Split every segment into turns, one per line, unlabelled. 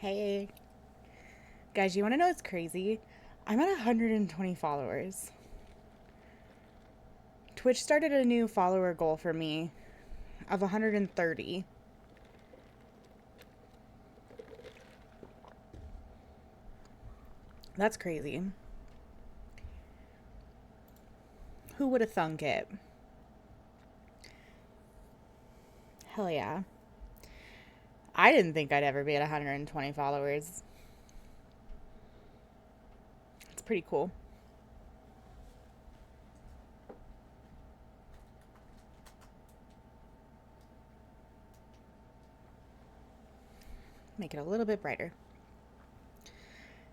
Hey, guys, you want to know what's crazy? I'm at 120 followers. Twitch started a new follower goal for me of 130. That's crazy. Who would have thunk it? Hell yeah. I didn't think I'd ever be at 120 followers. It's pretty cool. Make it a little bit brighter.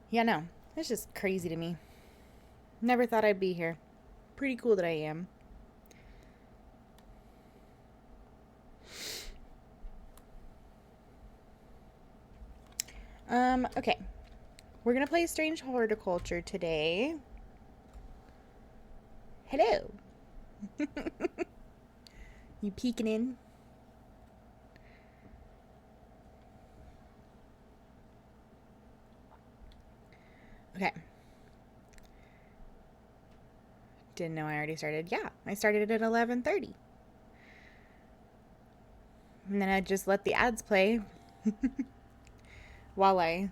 Yeah, no, it's just crazy to me. Never thought I'd be here. Pretty cool that I am. Okay. We're gonna play Strange Horticulture today. Hello. You peeking in? Okay. Didn't know I already started. Yeah, I started at 11:30. And then I just let the ads play while I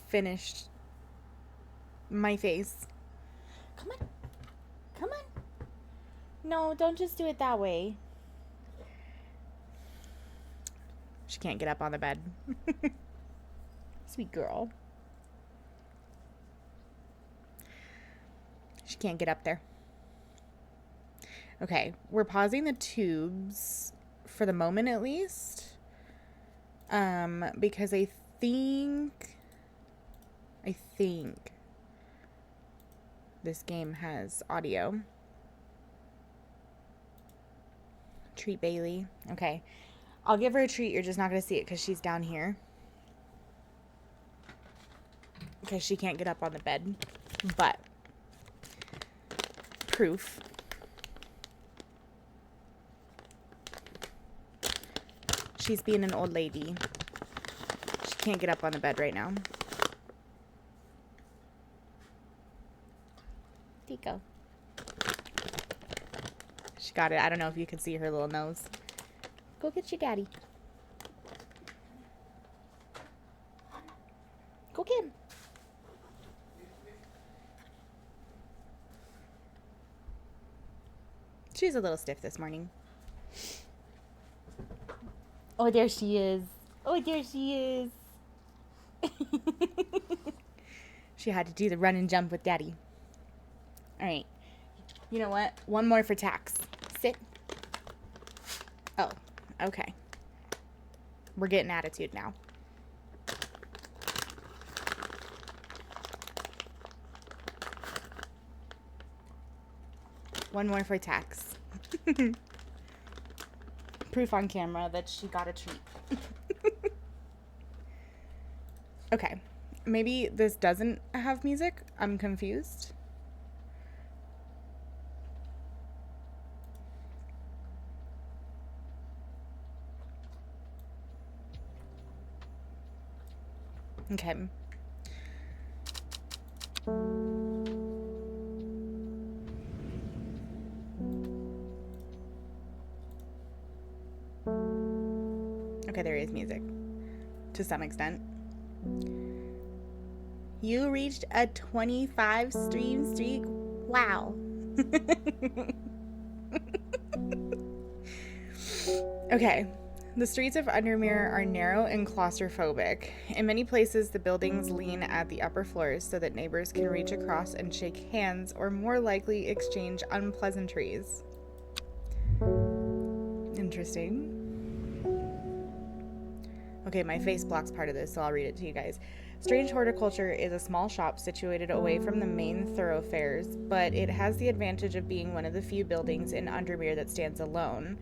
finished my face. Come on. Come on. No, don't just do it that way. She can't get up on the bed. Sweet girl. She can't get up there. Okay, we're pausing the tubes for the moment at least. Because I think this game has audio. Treat Bailey. Okay. I'll give her a treat. You're just not going to see it because she's down here. Because she can't get up on the bed. But proof. She's being an old lady. She can't get up on the bed right now. Tico. She got it. I don't know if you can see her little nose. Go get your daddy. Go get him. She's a little stiff this morning. Oh, there she is. Oh, there she is. She had to do the run and jump with daddy. All right. You know what? One more for tax. Sit. Oh, okay. We're getting attitude now. One more for tax. Proof on camera that she got a treat. Okay. Maybe this doesn't have music. I'm confused. Okay. Okay, there is music. To some extent. You reached a 25 stream streak. Wow. Okay. The streets of Undermere are narrow and claustrophobic. In many places, the buildings lean at the upper floors so that neighbors can reach across and shake hands or more likely exchange unpleasantries. Interesting. Okay, my face blocks part of this, so I'll read it to you guys. Strange Horticulture is a small shop situated away from the main thoroughfares, but it has the advantage of being one of the few buildings in Undermere that stands alone.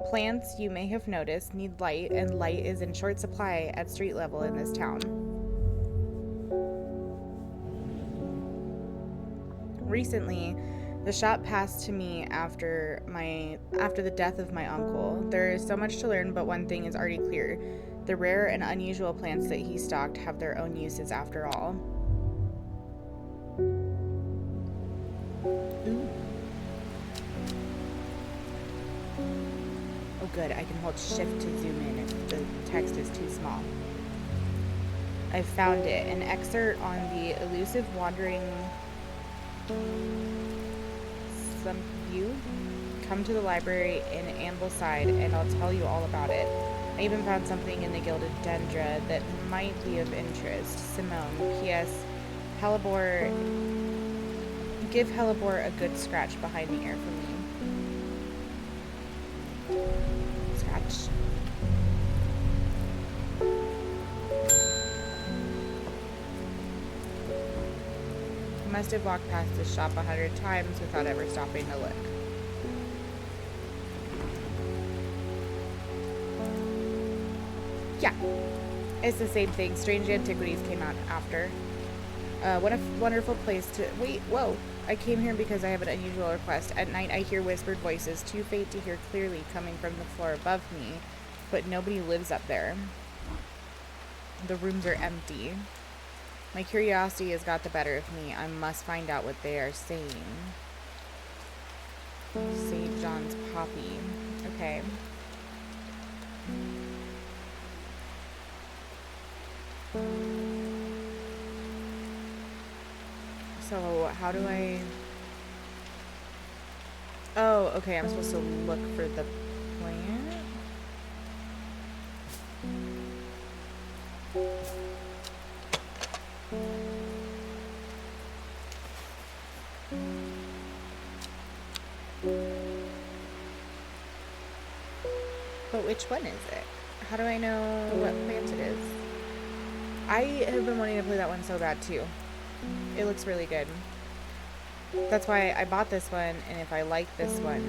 Plants, you may have noticed, need light, and light is in short supply at street level in this town. Recently, the shop passed to me after the death of my uncle. There is so much to learn, but one thing is already clear. The rare and unusual plants that he stocked have their own uses after all. Ooh. Oh good, I can hold shift to zoom in if the text is too small. I found it, an excerpt on the elusive wandering some view. Come to the library in Ambleside and I'll tell you all about it. I even found something in the Gilded Dendra that might be of interest. Simone, P.S. Hellebore, give Hellebore a good scratch behind the ear for me. Scratch. I must have walked past this shop 100 times without ever stopping to look. Yeah, it's the same thing. Strange Antiquities came out after. What a wonderful place to... Wait, whoa. I came here because I have an unusual request. At night I hear whispered voices, too faint to hear clearly, coming from the floor above me. But nobody lives up there. The rooms are empty. My curiosity has got the better of me. I must find out what they are saying. St. John's Poppy. Okay. So, how do I... Oh, okay, I'm supposed to look for the plant? But which one is it? How do I know what plant it is? I have been wanting to play that one so bad too. It looks really good. That's why I bought this one, and if I like this one,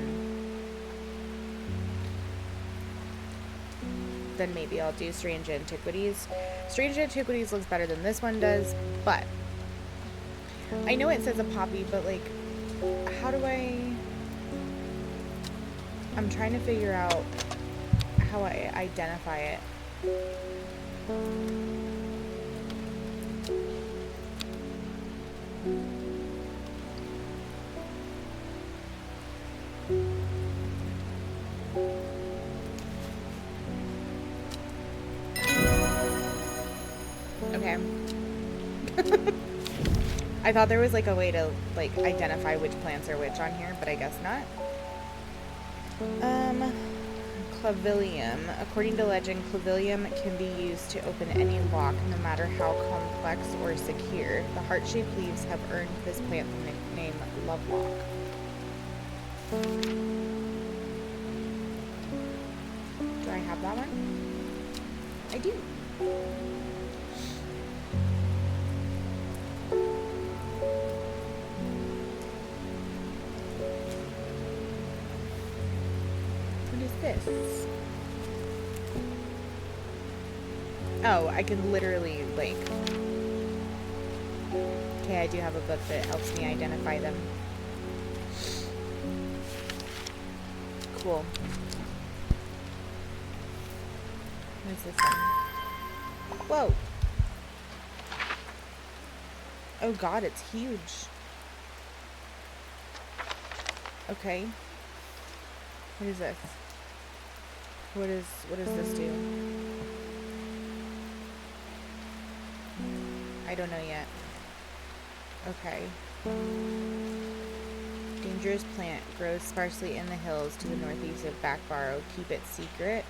then maybe I'll do Strange Antiquities. Strange Antiquities looks better than this one does, but I know it says a poppy, but like, how do I'm trying to figure out how I identify it. Okay. I thought there was like a way to like identify which plants are which on here, but I guess not. Clavilium. According to legend, clavilium can be used to open any lock, no matter how complex or secure. The heart-shaped leaves have earned this plant the nickname Lovelock. Do I have that one? I do. This. Oh, I can literally, like... Okay, I do have a book that helps me identify them. Cool. What's this one? Whoa! Oh god, it's huge. Okay. What is this? What does this do? I don't know yet. Okay. Dangerous plant. Grows sparsely in the hills to the northeast of Backbarrow. Keep it secret.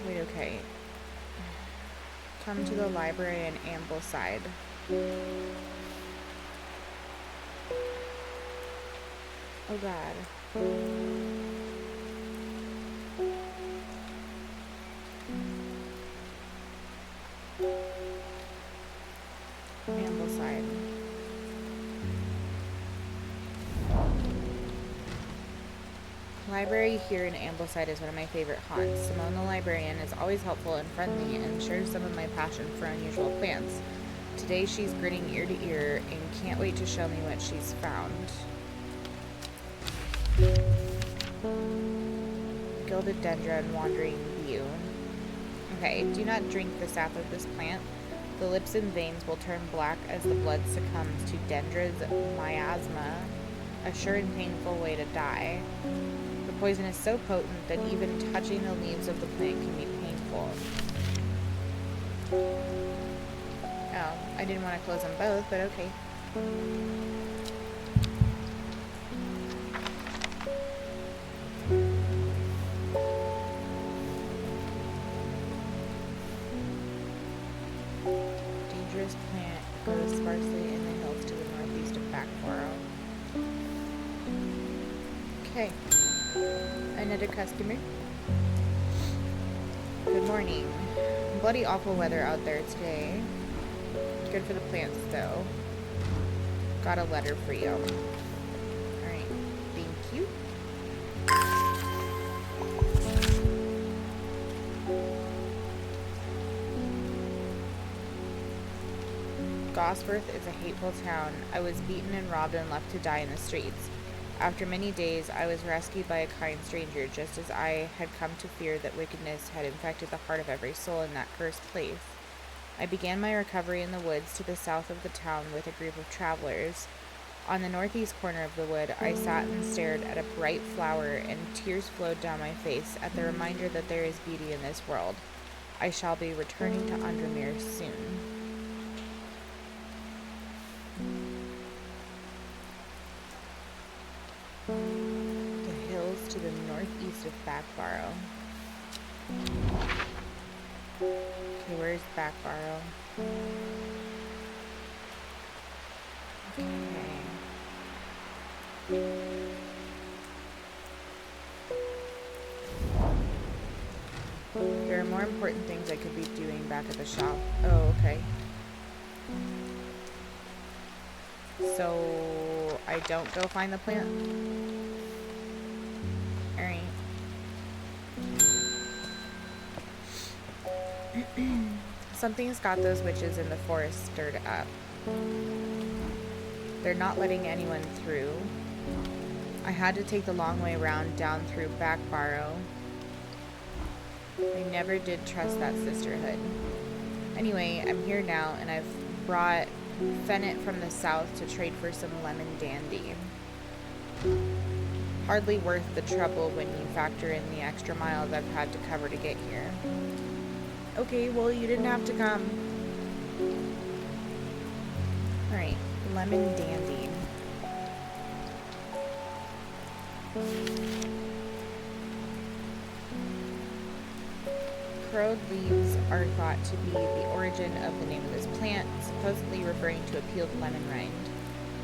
Wait, okay. Come to the library in Ambleside. Oh god. Ambleside. Library here in Ambleside is one of my favorite haunts. Simone the librarian is always helpful and friendly and shares some of my passion for unusual plants. Today she's grinning ear to ear and can't wait to show me what she's found. Gilded dendron wandering view. Okay, do not drink the sap of this plant. The lips and veins will turn black as the blood succumbs to dendro's miasma, a sure and painful way to die. The poison is so potent that even touching the leaves of the plant can be painful. Oh, I didn't want to close them both, but okay. Dangerous plant grows sparsely in the hills to the northeast of Backborough. Okay. Another customer. Good morning. Bloody awful weather out there today. Good for the plants, though. Got a letter for you. Alright. Thank you. Gosforth is a hateful town. I was beaten and robbed and left to die in the streets. After many days, I was rescued by a kind stranger, just as I had come to fear that wickedness had infected the heart of every soul in that cursed place. I began my recovery in the woods to the south of the town with a group of travelers. On the northeast corner of the wood, I sat and stared at a bright flower, and tears flowed down my face at the reminder that there is beauty in this world. I shall be returning to Undermere soon. The hills to the northeast of Backborough. Okay, where's Backborough? Okay. There are more important things I could be doing back at the shop. Oh, okay. So, I don't go find the plant? Alright. Something's got those witches in the forest stirred up. They're not letting anyone through. I had to take the long way round down through Backborough. I never did trust that sisterhood. Anyway, I'm here now, and I've brought Fennett from the south to trade for some lemon dandy. Hardly worth the trouble when you factor in the extra miles I've had to cover to get here. Okay, well, you didn't have to come. Alright, lemon dandy. Crowed leaves are thought to be the origin of the name of this plant, supposedly referring to a peeled lemon rind.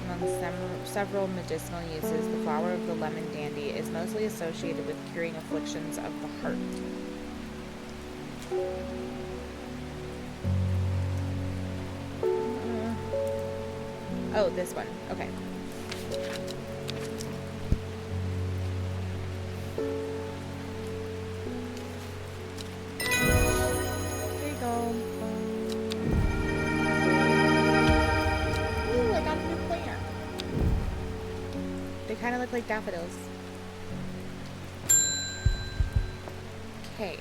Among several medicinal uses, the flower of the lemon dandy is mostly associated with curing afflictions of the heart. Oh, this one. Okay. Kind of look like daffodils. Okay.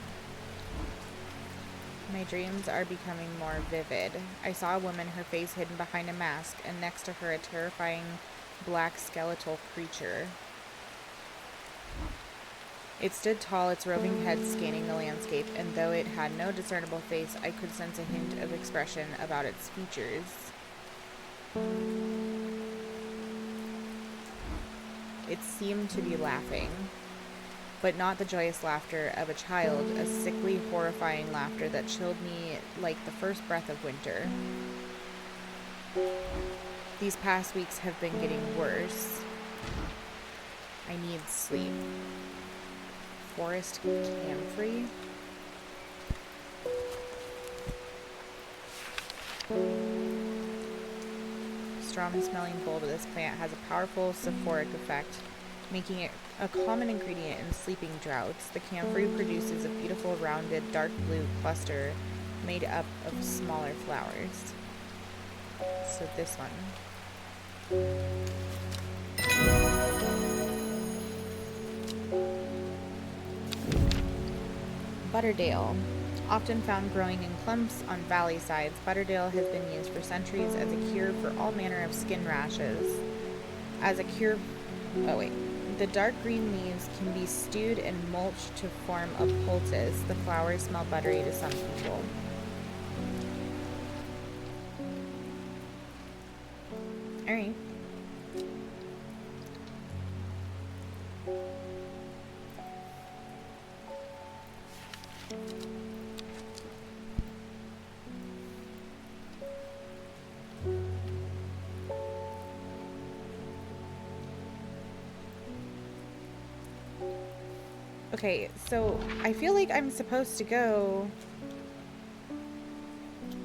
My dreams are becoming more vivid. I saw a woman, her face hidden behind a mask, and next to her a terrifying black skeletal creature. It stood tall, its roving head scanning the landscape, and though it had no discernible face, I could sense a hint of expression about its features. It seemed to be laughing, but not the joyous laughter of a child, a sickly, horrifying laughter that chilled me like the first breath of winter. These past weeks have been getting worse. I need sleep. Forest camphor? Strong-smelling bulb of this plant has a powerful soporific effect, making it a common ingredient in sleeping draughts. The camphor produces a beautiful, rounded, dark blue cluster made up of smaller flowers. So this one. Butterdale. Often found growing in clumps on valley sides, Butterdale has been used for centuries as a cure for all manner of skin rashes. As a cure... Oh, wait. The dark green leaves can be stewed and mulched to form a poultice. The flowers smell buttery to some people. Alright. Okay, so I feel like I'm supposed to go...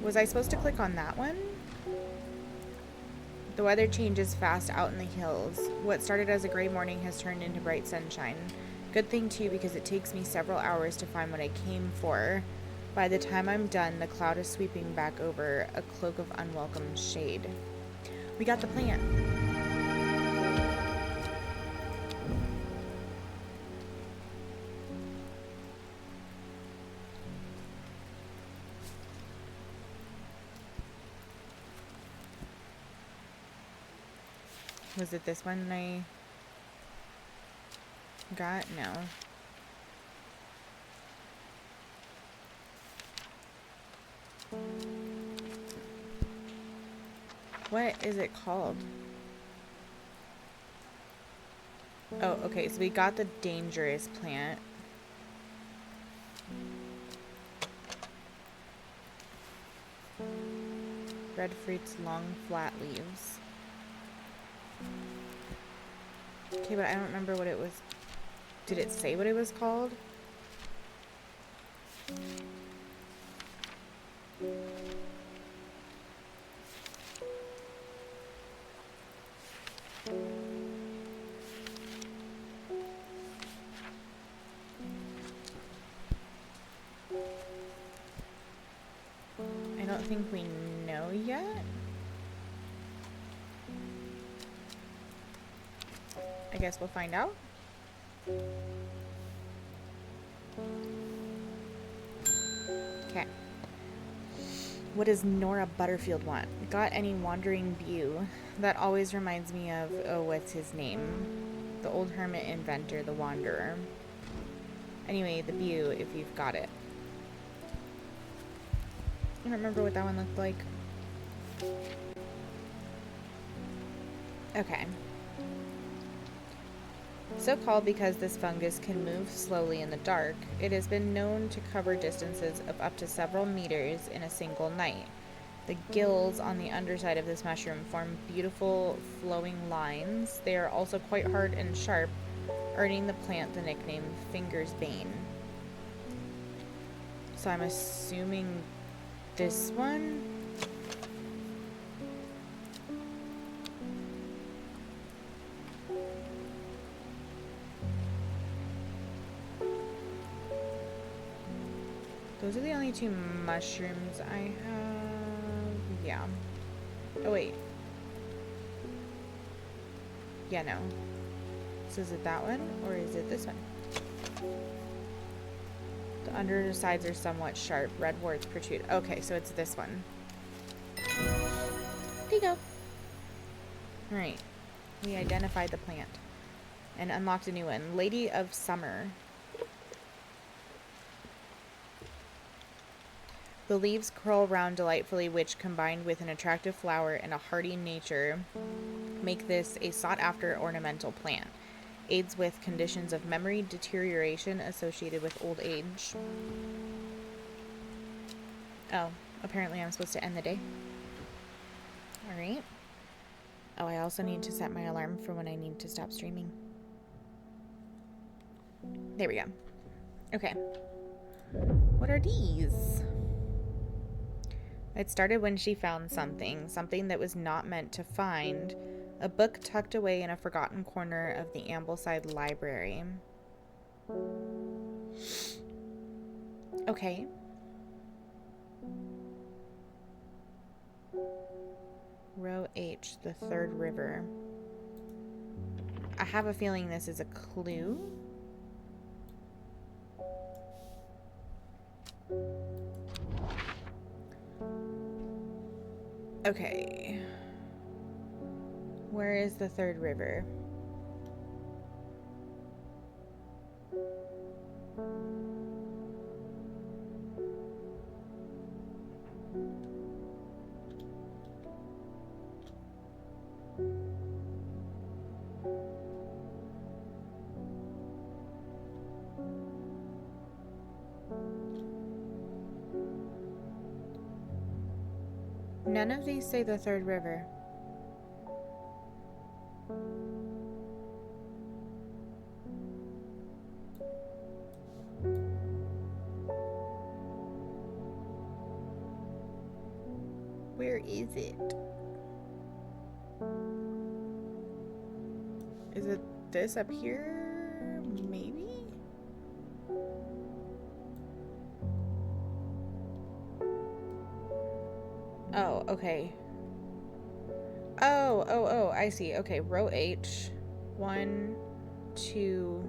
Was I supposed to click on that one? The weather changes fast out in the hills. What started as a gray morning has turned into bright sunshine. Good thing too, because it takes me several hours to find what I came for. By the time I'm done, the cloud is sweeping back over, a cloak of unwelcome shade. We got the plant. Was it this one I got? No. What is it called? Oh, okay, so we got the dangerous plant. Red fruits, long, flat leaves. Okay, but I don't remember what it was. Did it say what it was called? I don't think we know yet. I guess we'll find out. Okay. What does Nora Butterfield want? Got any wandering view? That always reminds me of, oh, what's his name? The old hermit inventor, the Wanderer. Anyway, the view, if you've got it. I don't remember what that one looked like. Okay. So called because this fungus can move slowly in the dark, it has been known to cover distances of up to several meters in a single night. The gills on the underside of this mushroom form beautiful flowing lines. They are also quite hard and sharp, earning the plant the nickname Finger's Bane. So I'm assuming this one? Those are the only two mushrooms I have. Yeah. Oh, wait. Yeah, no. So is it that one, or is it this one? The undersides are somewhat sharp. Red warts protrude. Okay, so it's this one. There you go. Alright. We identified the plant. And unlocked a new one. Lady of Summer. The leaves curl round delightfully, which, combined with an attractive flower and a hardy nature, make this a sought-after ornamental plant. Aids with conditions of memory deterioration associated with old age. Oh, apparently I'm supposed to end the day. Alright. Oh, I also need to set my alarm for when I need to stop streaming. There we go. Okay. What are these? It started when she found something that was not meant to find. A book tucked away in a forgotten corner of the Ambleside Library. Okay. Row H, the third river. I have a feeling this is a clue. Okay. Where is the third river? None of these say the third river. Where is it? Is it this up here? Maybe? Oh, okay. Oh, I see. Okay, row H. 1, 2,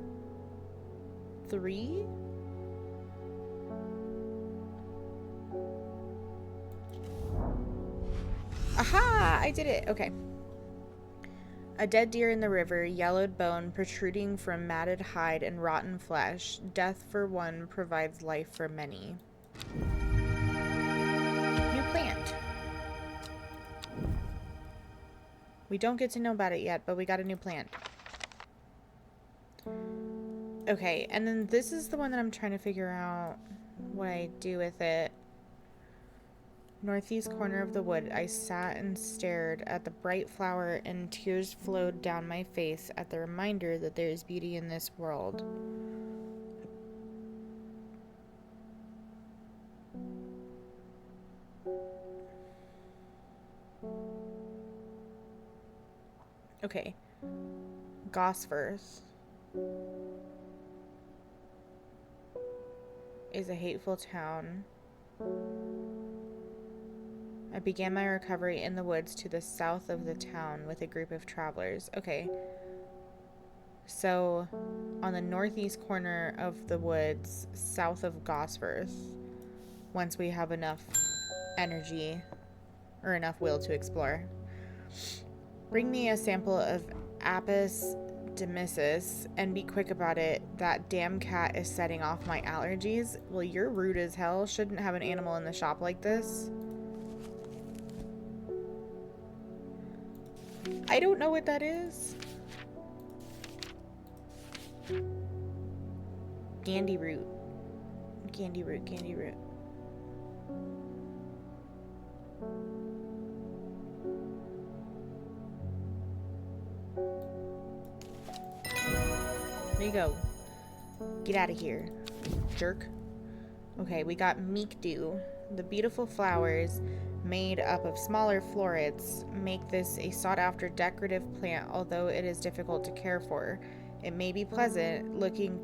3. Aha! I did it. Okay. A dead deer in the river, yellowed bone protruding from matted hide and rotten flesh. Death for one provides life for many. New plant. We don't get to know about it yet, but we got a new plant. Okay, and then this is the one that I'm trying to figure out what I do with it. Northeast corner of the wood, I sat and stared at the bright flower, and tears flowed down my face at the reminder that there is beauty in this world. Okay. Gosforth is a hateful town. I began my recovery in the woods to the south of the town with a group of travelers. Okay. So, on the northeast corner of the woods, south of Gosforth, once we have enough energy or enough will to explore. Bring me a sample of Apis demissus and be quick about it. That damn cat is setting off my allergies. Well, you're rude as hell. Shouldn't have an animal in the shop like this. I don't know what that is. Gandy root. Gandy root, gandy root. There you go. Get out of here, jerk. Okay, we got meek dew. The beautiful flowers, made up of smaller florets, make this a sought-after decorative plant, although it is difficult to care for. It may be a pleasant-looking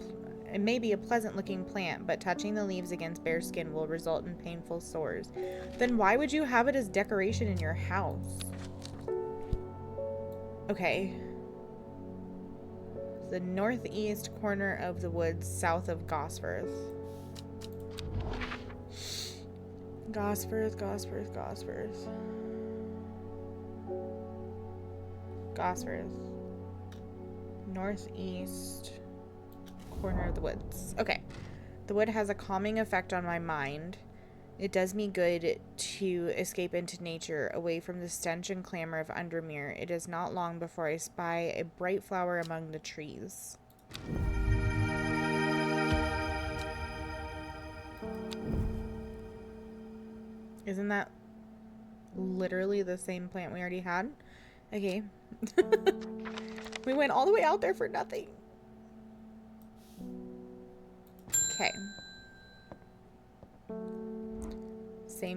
plant, but touching the leaves against bare skin will result in painful sores. Then why would you have it as decoration in your house? Okay. The northeast corner of the woods south of Gosforth. Gosforth. Northeast corner of the woods. Okay. The wood has a calming effect on my mind. It does me good to escape into nature, away from the stench and clamor of Undermere. It is not long before I spy a bright flower among the trees. Isn't that literally the same plant we already had? Okay. We went all the way out there for nothing. Okay.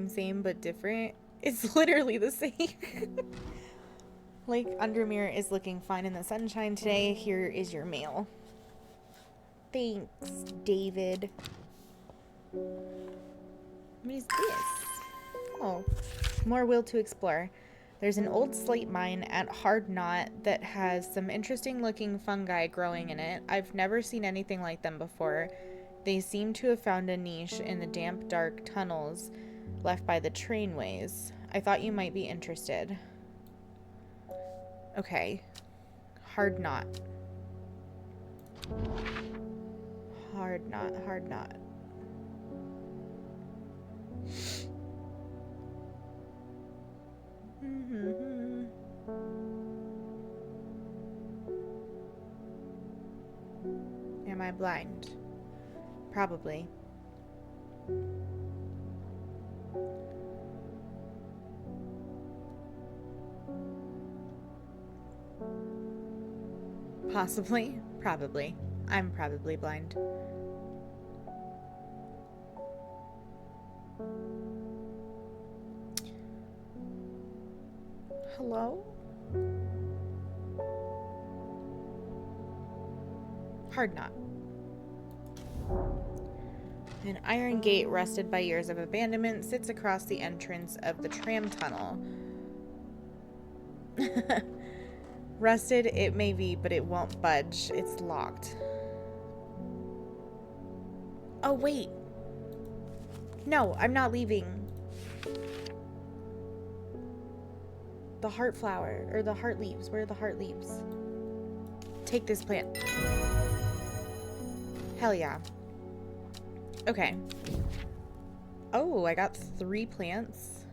Same, but different. It's literally the same. Lake Undermere is looking fine in the sunshine today. Here is your mail. Thanks, David. What is this? Oh, more will to explore. There's an old slate mine at Hard Knot that has some interesting looking fungi growing in it. I've never seen anything like them before. They seem to have found a niche in the damp, dark tunnels left by the trainways. I thought you might be interested. Okay. Hard Knot. Hard Knot, Hard Knot. Am I blind? Probably. Possibly. Probably. I'm probably blind. Hello? Hard Knot. An iron gate rusted by years of abandonment sits across the entrance of the tram tunnel. Rusted it may be, but it won't budge. It's locked. Oh, wait. No, I'm not leaving. The heart flower, or the heart leaves. Where are the heart leaves? Take this plant. Hell yeah. Okay. Oh, I got 3 plants.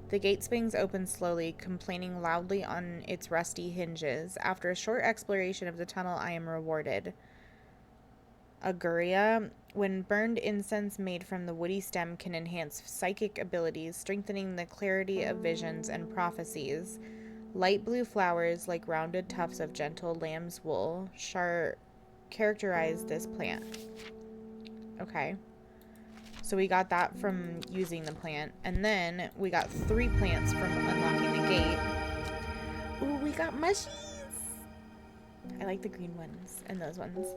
The gate swings open slowly, complaining loudly on its rusty hinges. After a short exploration of the tunnel, I am rewarded. Auguria. When burned, incense made from the woody stem can enhance psychic abilities, strengthening the clarity of visions and prophecies. Light blue flowers, like rounded tufts of gentle lamb's wool, characterize this plant. Okay. So we got that from using the plant. And then we got 3 plants from unlocking the gate. Ooh, we got mushies! I like the green ones and those ones.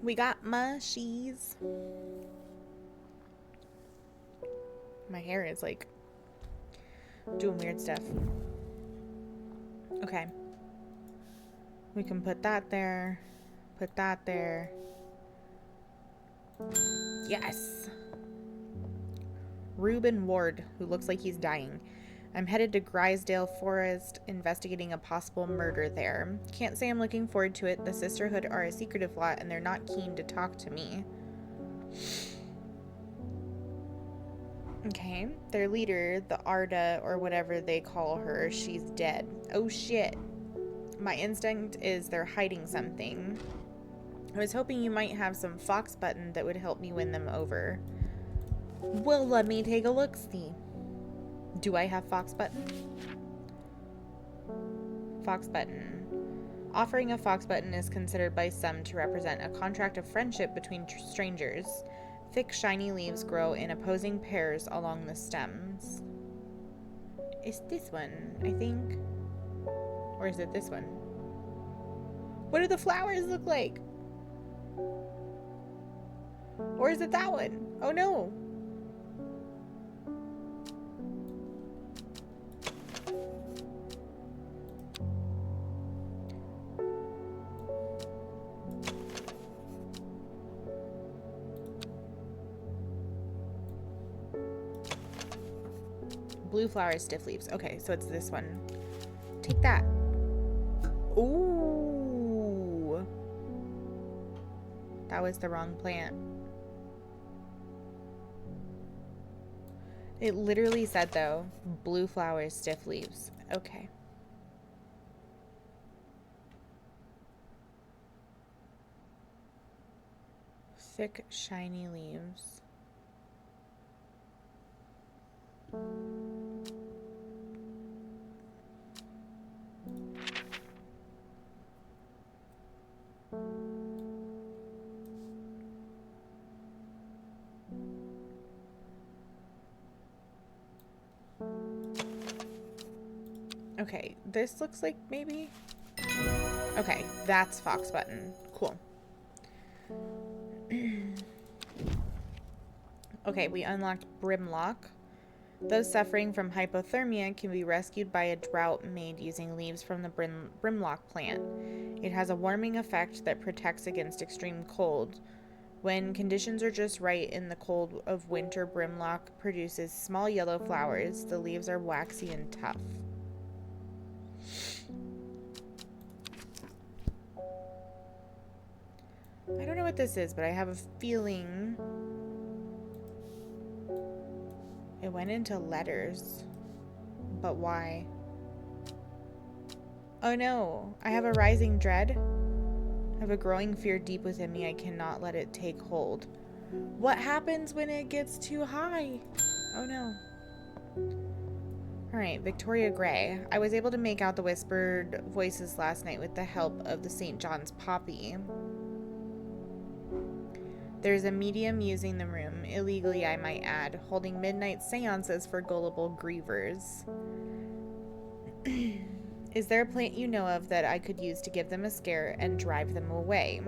We got mushies. My hair is like doing weird stuff. Okay. We can put that there. Put that there. Yes! Reuben Ward, who looks like he's dying. I'm headed to Grisdale Forest, investigating a possible murder there. Can't say I'm looking forward to it. The Sisterhood are a secretive lot, and they're not keen to talk to me. Okay. Their leader, the Arda, or whatever they call her, she's dead. Oh shit. My instinct is they're hiding something. I was hoping you might have some fox button that would help me win them over. Well, let me take a look-see. Do I have fox button? Fox button. Offering a fox button is considered by some to represent a contract of friendship between strangers. Thick, shiny leaves grow in opposing pairs along the stems. It's this one, I think. Or is it this one? What do the flowers look like? Or is it that one? Oh no. Blue flowers, stiff leaves. Okay, so it's this one. Take that. Ooh. That was the wrong plant. It literally said, though, blue flowers, stiff leaves. Okay. Thick, shiny leaves. Okay, this looks like maybe... Okay, that's fox button. Cool. Okay, we unlocked Brimlock. Those suffering from hypothermia can be rescued by a draught made using leaves from the Brimlock plant. It has a warming effect that protects against extreme cold. When conditions are just right in the cold of winter, Brimlock produces small yellow flowers. The leaves are waxy and tough. I don't know what this is, but I have a feeling it went into letters. But why? Oh no, I have a rising dread. I have a growing fear deep within me. I cannot let it take hold. What happens when it gets too high? Oh no. Alright, Victoria Gray. I was able to make out the whispered voices last night with the help of the St. John's poppy. There's a medium using the room, illegally I might add, holding midnight seances for gullible grievers. Is there a plant you know of that I could use to give them a scare and drive them away?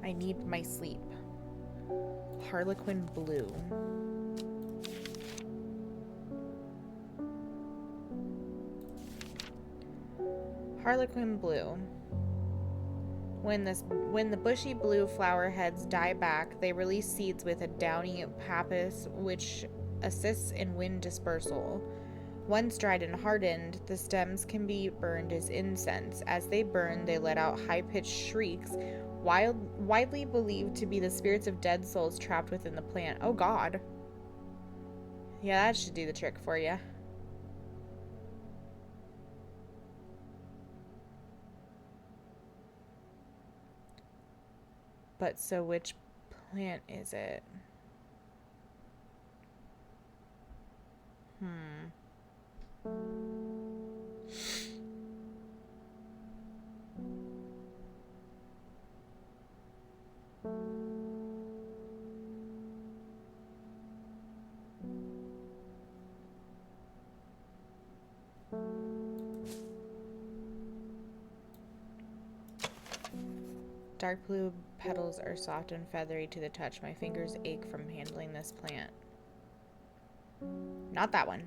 I need my sleep. Harlequin Blue. Harlequin Blue. When the bushy blue flower heads die back, they release seeds with a downy pappus which assists in wind dispersal. Once dried and hardened, the stems can be burned as incense. As they burn, they let out high-pitched shrieks, widely believed to be the spirits of dead souls trapped within the plant. Oh god. Yeah, that should do the trick for you. But so which plant is it? Dark blue petals are soft and feathery to the touch. My fingers ache from handling this plant. Not that one.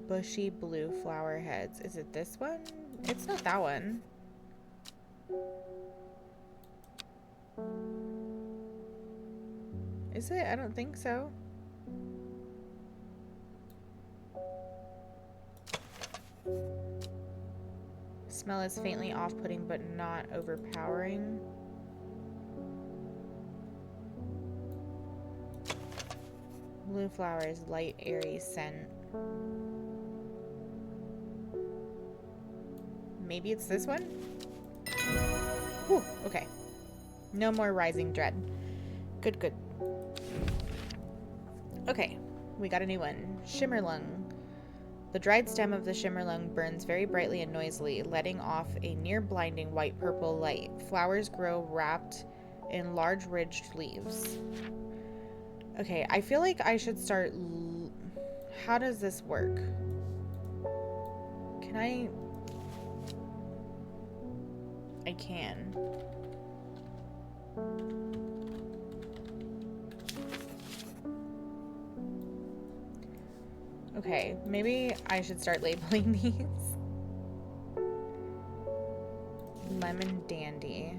Bushy blue flower heads. Is it this one? It's not that one. Is it? I don't think so. Smell is faintly off-putting but not overpowering. Blue flowers, light, airy scent. Maybe it's this one? Whew, okay. No more rising dread. Good, good. Okay, we got a new one. Shimmerlung. The dried stem of the shimmerlung burns very brightly and noisily, letting off a near-blinding white-purple light. Flowers grow wrapped in large ridged leaves. Okay, I feel like I should start... How does this work? Can I can. Okay, maybe I should start labeling these. Lemon Dandy.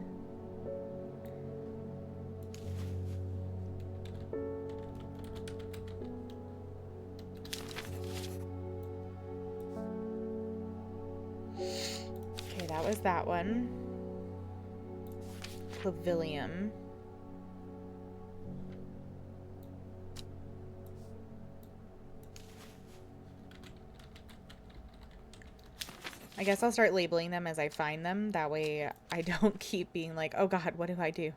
Okay, that was that one. Clavilium. I guess I'll start labeling them as I find them. That way I don't keep being like, oh god, what do I do?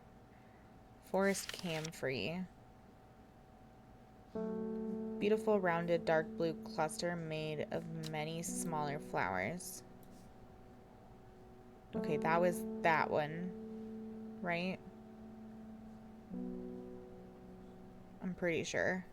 Forest Camphor. Beautiful rounded dark blue cluster made of many smaller flowers. Okay, that was that one, right? I'm pretty sure.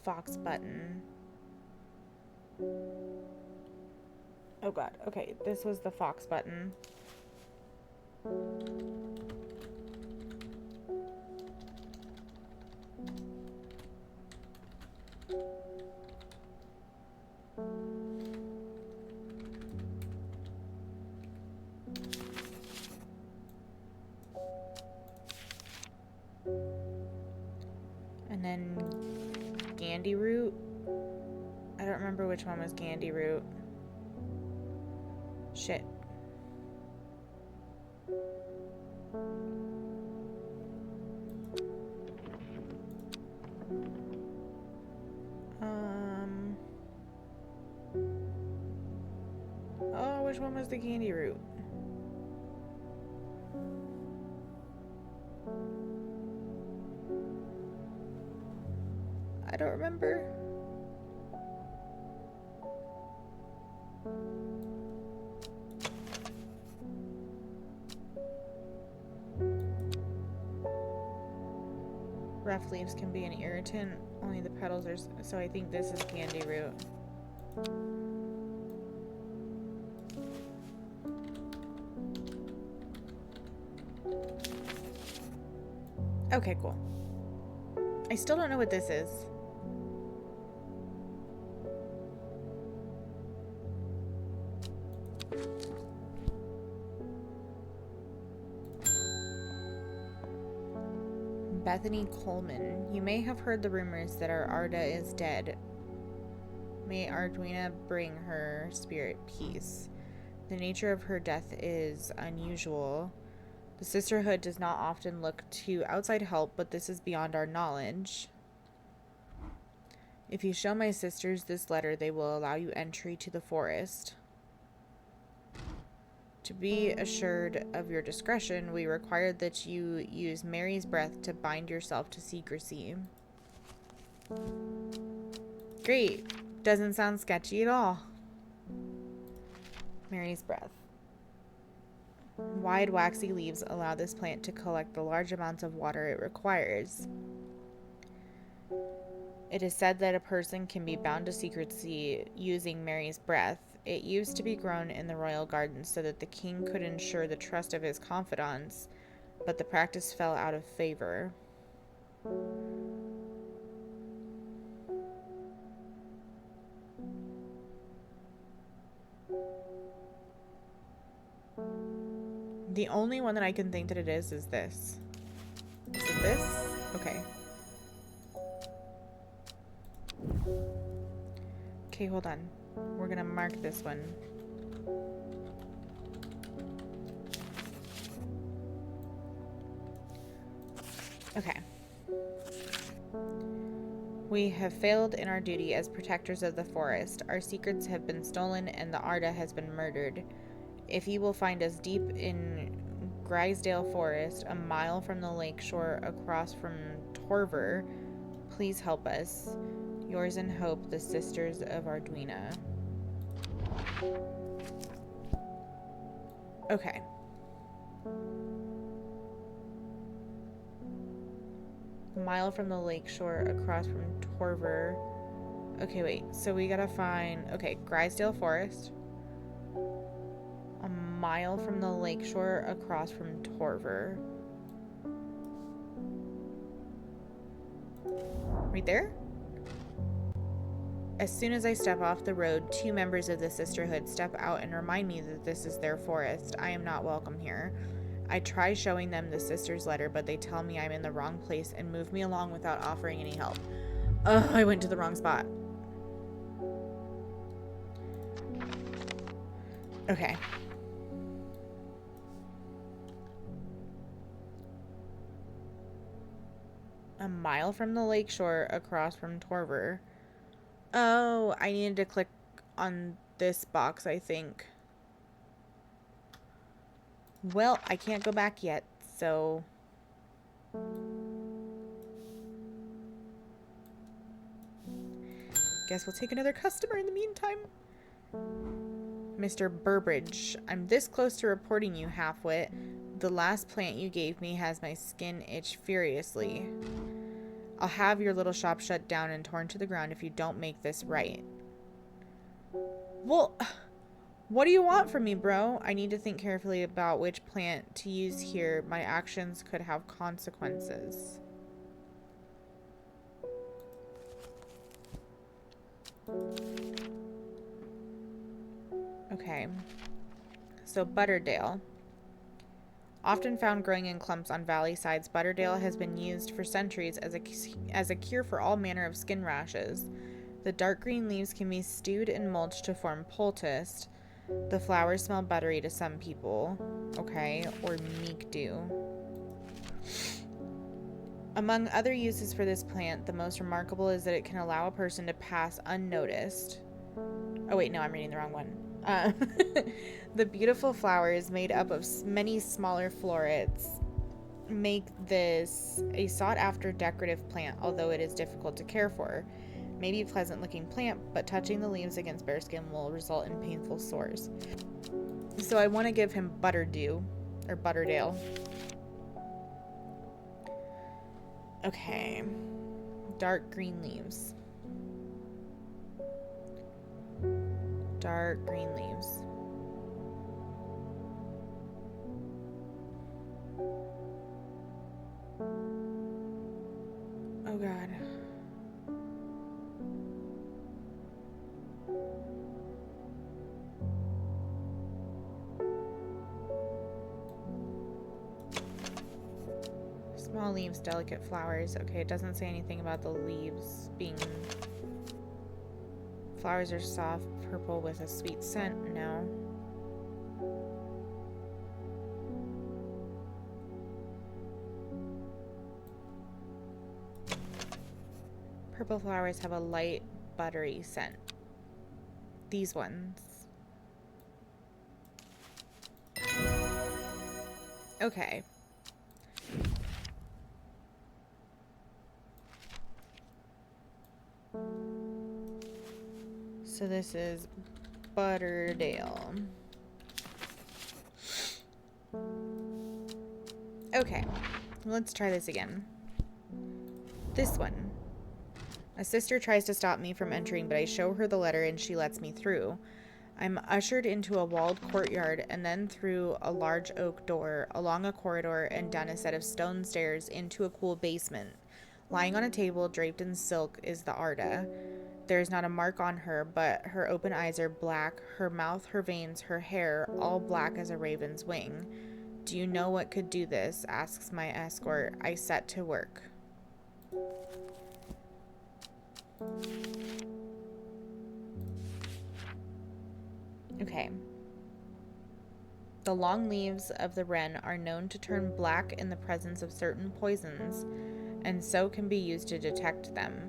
Fox button. Oh god, okay, this was the fox button. And then Gandy root. I don't remember which one was Gandy root. Shit. Oh, which one was the Gandy root? I don't remember. Rough leaves can be an irritant. Only the petals are... So I think this is Gandy root. Okay, cool. I still don't know what this is. Bethany Coleman. You may have heard the rumors that our Arda is dead. May Arduina bring her spirit peace. The nature of her death is unusual. The sisterhood does not often look to outside help, but this is beyond our knowledge. If you show my sisters this letter, they will allow you entry to the forest. To be assured of your discretion, we require that you use Mary's breath to bind yourself to secrecy. Great. Doesn't sound sketchy at all. Mary's breath. Wide, waxy leaves allow this plant to collect the large amounts of water it requires. It is said that a person can be bound to secrecy using Mary's breath. It used to be grown in the royal gardens so that the king could ensure the trust of his confidants, but the practice fell out of favor. The only one that I can think that it is this. Is it this? Okay. Okay, hold on. We're gonna mark this one. Okay. We have failed in our duty as protectors of the forest. Our secrets have been stolen and the Arda has been murdered. If you will find us deep in Grisdale Forest, a mile from the lake shore across from Torver, please help us. Yours in hope, the Sisters of Arduina. Okay. A mile from the lake shore across from Torver. Okay, wait. So we gotta find... Okay, Grisdale Forest. A mile from the lake shore across from Torver. Right there? As soon as I step off the road, 2 members of the sisterhood step out and remind me that this is their forest. I am not welcome here. I try showing them the sister's letter, but they tell me I'm in the wrong place and move me along without offering any help. Ugh, I went to the wrong spot. Okay. A mile from the lake shore across from Torver. Oh, I needed to click on this box, I think. Well, I can't go back yet, so... Guess we'll take another customer in the meantime. Mr. Burbridge, I'm this close to reporting you, halfwit. The last plant you gave me has my skin itch furiously. I'll have your little shop shut down and torn to the ground if you don't make this right. Well, what do you want from me, bro? I need to think carefully about which plant to use here. My actions could have consequences. Okay. So Butterdale. Often found growing in clumps on valley sides, Butterdale has been used for centuries as a cure for all manner of skin rashes. The dark green leaves can be stewed and mulched to form poultice. The flowers smell buttery to some people. Okay, or meek dew. Among other uses for this plant, the most remarkable is that it can allow a person to pass unnoticed. Oh wait, no, I'm reading the wrong one. The beautiful flowers made up of many smaller florets make this a sought-after decorative plant, although it is difficult to care for. Maybe a pleasant-looking plant, but touching the leaves against bare skin will result in painful sores. So I want to give him Butterdew, or Butterdale. Okay. Dark green leaves. Dark green leaves. Oh God. Small leaves, delicate flowers. Okay, it doesn't say anything about the leaves being... Flowers are soft purple with a sweet scent. No. Purple flowers have a light, buttery scent. These ones. Okay. So this is Butterdale. Okay, let's try this again. This one. A sister tries to stop me from entering, but I show her the letter and she lets me through. I'm ushered into a walled courtyard and then through a large oak door, along a corridor and down a set of stone stairs into a cool basement. Lying on a table draped in silk is the Arda. There is not a mark on her, but her open eyes are black, her mouth, her veins, her hair, all black as a raven's wing. Do you know what could do this? Asks my escort. I set to work. Okay. The long leaves of the wren are known to turn black in the presence of certain poisons, and so can be used to detect them.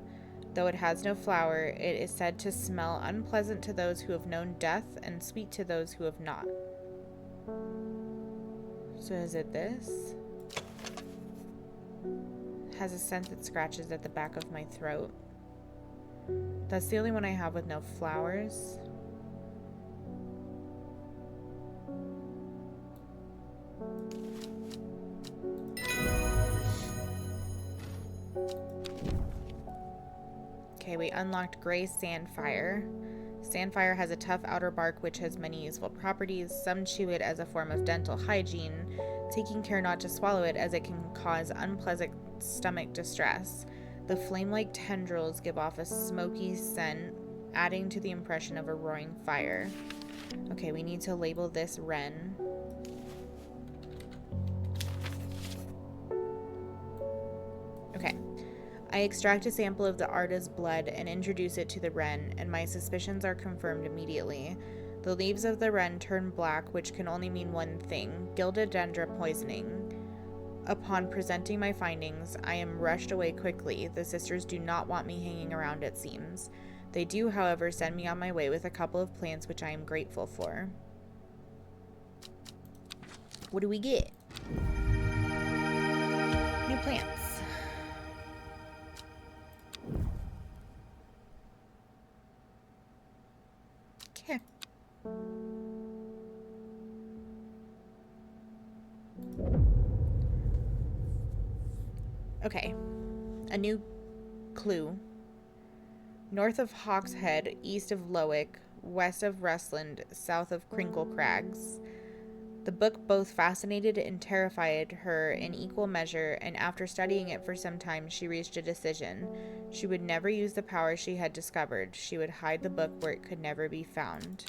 Though it has no flower, it is said to smell unpleasant to those who have known death and sweet to those who have not. So is it this? It has a scent that scratches at the back of my throat. That's the only one I have with no flowers. Okay, we unlocked Gray Sandfire. Sandfire has a tough outer bark which has many useful properties. Some chew it as a form of dental hygiene, taking care not to swallow it as it can cause unpleasant stomach distress. The flame-like tendrils give off a smoky scent, adding to the impression of a roaring fire. Okay, we need to label this wren. Okay. I extract a sample of the Arda's blood and introduce it to the wren, and my suspicions are confirmed immediately. The leaves of the wren turn black, which can only mean one thing: Gildodendra poisoning. Upon presenting my findings, I am rushed away quickly. The sisters do not want me hanging around, it seems. They do, however, send me on my way with a couple of plants which I am grateful for. What do we get? New plants. Okay. Okay. A new clue. North of Hawkshead, east of Lowick, west of Rustland, south of Crinkle Crags. The book both fascinated and terrified her in equal measure, and after studying it for some time, she reached a decision. She would never use the power she had discovered. She would hide the book where it could never be found.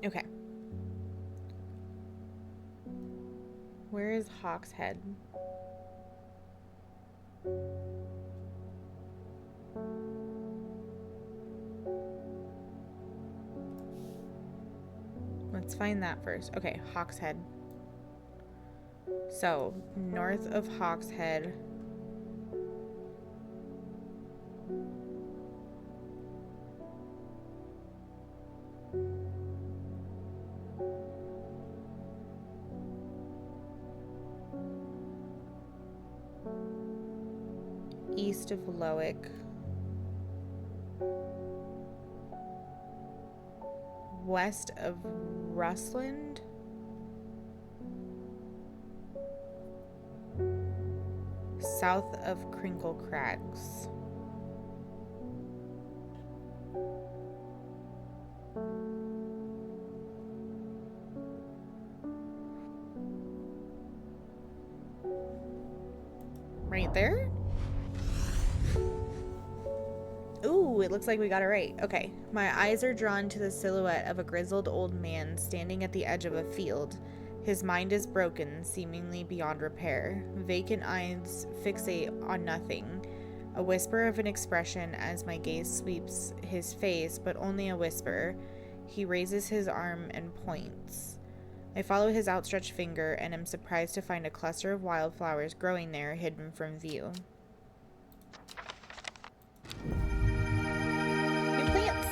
Okay. Where is Hawkshead? Let's find that first. Okay, Hawkshead. So, north of Hawkshead. East of Lowick. West of Rustland. South of Crinkle Crags. Right there? Ooh, it looks like we got it right. Okay. My eyes are drawn to the silhouette of a grizzled old man standing at the edge of a field. His mind is broken, seemingly beyond repair. Vacant eyes fixate on nothing. A whisper of an expression as my gaze sweeps his face, but only a whisper. He raises his arm and points. I follow his outstretched finger and am surprised to find a cluster of wildflowers growing there, hidden from view. New plants!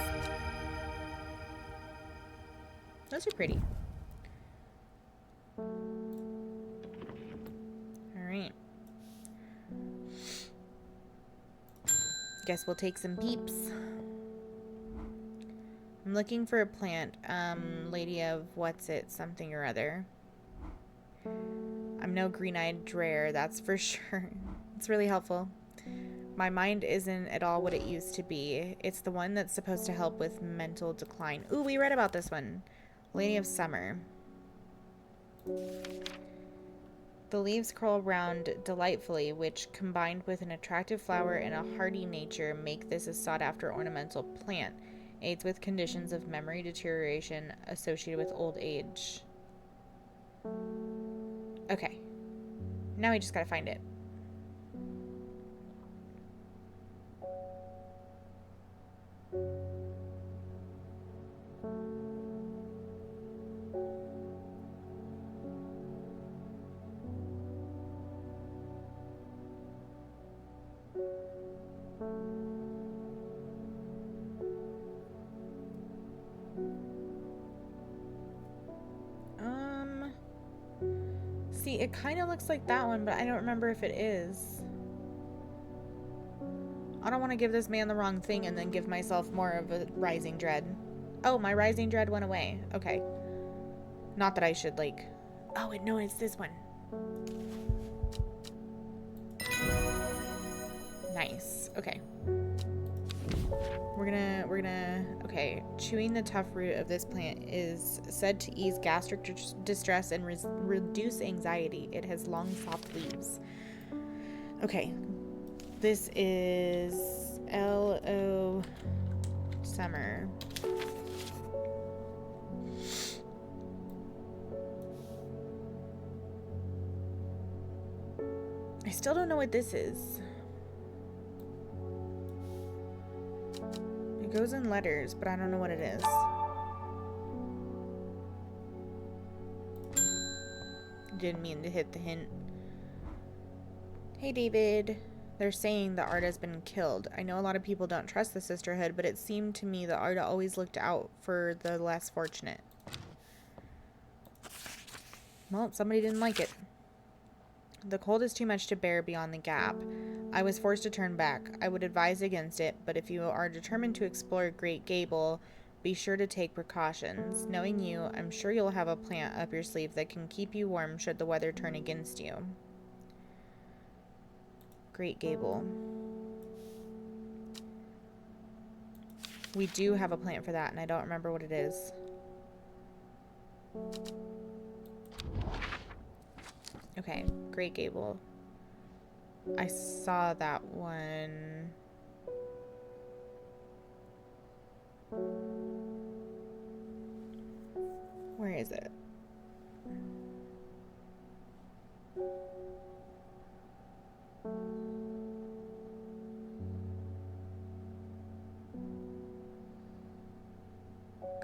Those are pretty. Alright. Guess we'll take some peeps. I'm looking for a plant. Lady of what's it? Something or other. I'm no green-eyed dreyer, that's for sure. It's really helpful. My mind isn't at all what it used to be. It's the one that's supposed to help with mental decline. Ooh, we read about this one. Lady of Summer. The leaves curl round delightfully, which, combined with an attractive flower and a hardy nature, make this a sought-after ornamental plant. Aids with conditions of memory deterioration associated with old age. Okay. Now we just gotta find it. See, it kind of looks like that one, but I don't remember if it is. I don't want to give this man the wrong thing and then give myself more of a rising dread. Oh, my rising dread went away. Okay. Not that I should, like... Oh, no, it's this one. Nice. Okay. We're gonna... Okay. Chewing the tough root of this plant is said to ease gastric distress and reduce anxiety. It has long, soft leaves. Okay. This is L.O. Summer. I still don't know what this is. It goes in letters, but I don't know what it is. Didn't mean to hit the hint. Hey, David. They're saying the Arda has been killed. I know a lot of people don't trust the sisterhood, but it seemed to me the Arda always looked out for the less fortunate. Well, somebody didn't like it. The cold is too much to bear beyond the gap. I was forced to turn back. I would advise against it, but if you are determined to explore Great Gable, be sure to take precautions. Knowing you, I'm sure you'll have a plant up your sleeve that can keep you warm should the weather turn against you. Great Gable. We do have a plant for that, and I don't remember what it is. Okay, Great Gable. I saw that one. Where is it?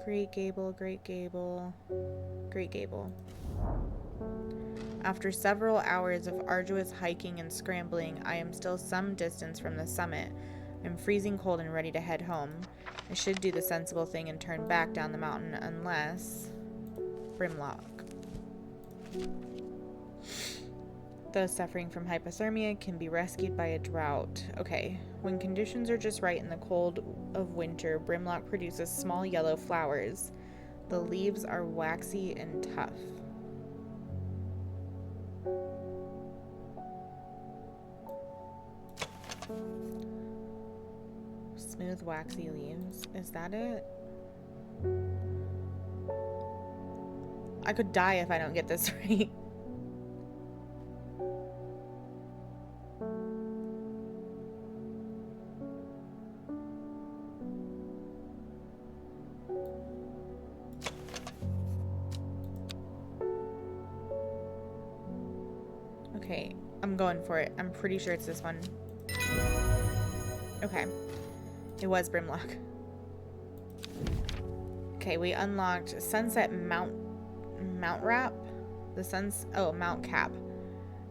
Great Gable, Great Gable, Great Gable. After several hours of arduous hiking and scrambling, I am still some distance from the summit. I'm freezing cold and ready to head home. I should do the sensible thing and turn back down the mountain unless... Brimlock. Those suffering from hypothermia can be rescued by a drought. Okay. When conditions are just right in the cold of winter, Brimlock produces small yellow flowers. The leaves are waxy and tough. Smooth, waxy leaves. Is that it? I could die if I don't get this right. Okay, I'm going for it. I'm pretty sure it's this one. Okay. It was Brimlock. Okay, we unlocked Sunset Mount Wrap. Mount Cap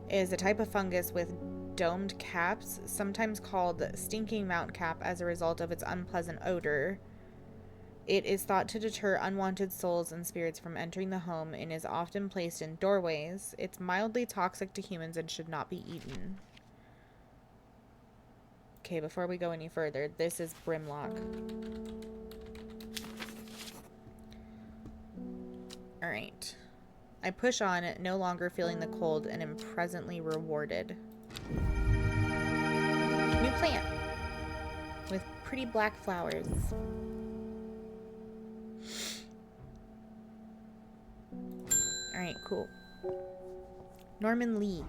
is a type of fungus with domed caps, sometimes called stinking Mount Cap as a result of its unpleasant odor. It is thought to deter unwanted souls and spirits from entering the home and is often placed in doorways. It's mildly toxic to humans and should not be eaten. Okay, before we go any further, this is Brimlock. Alright. I push on, no longer feeling the cold, and am presently rewarded. New plant. With pretty black flowers. Alright, cool. Norman Lee.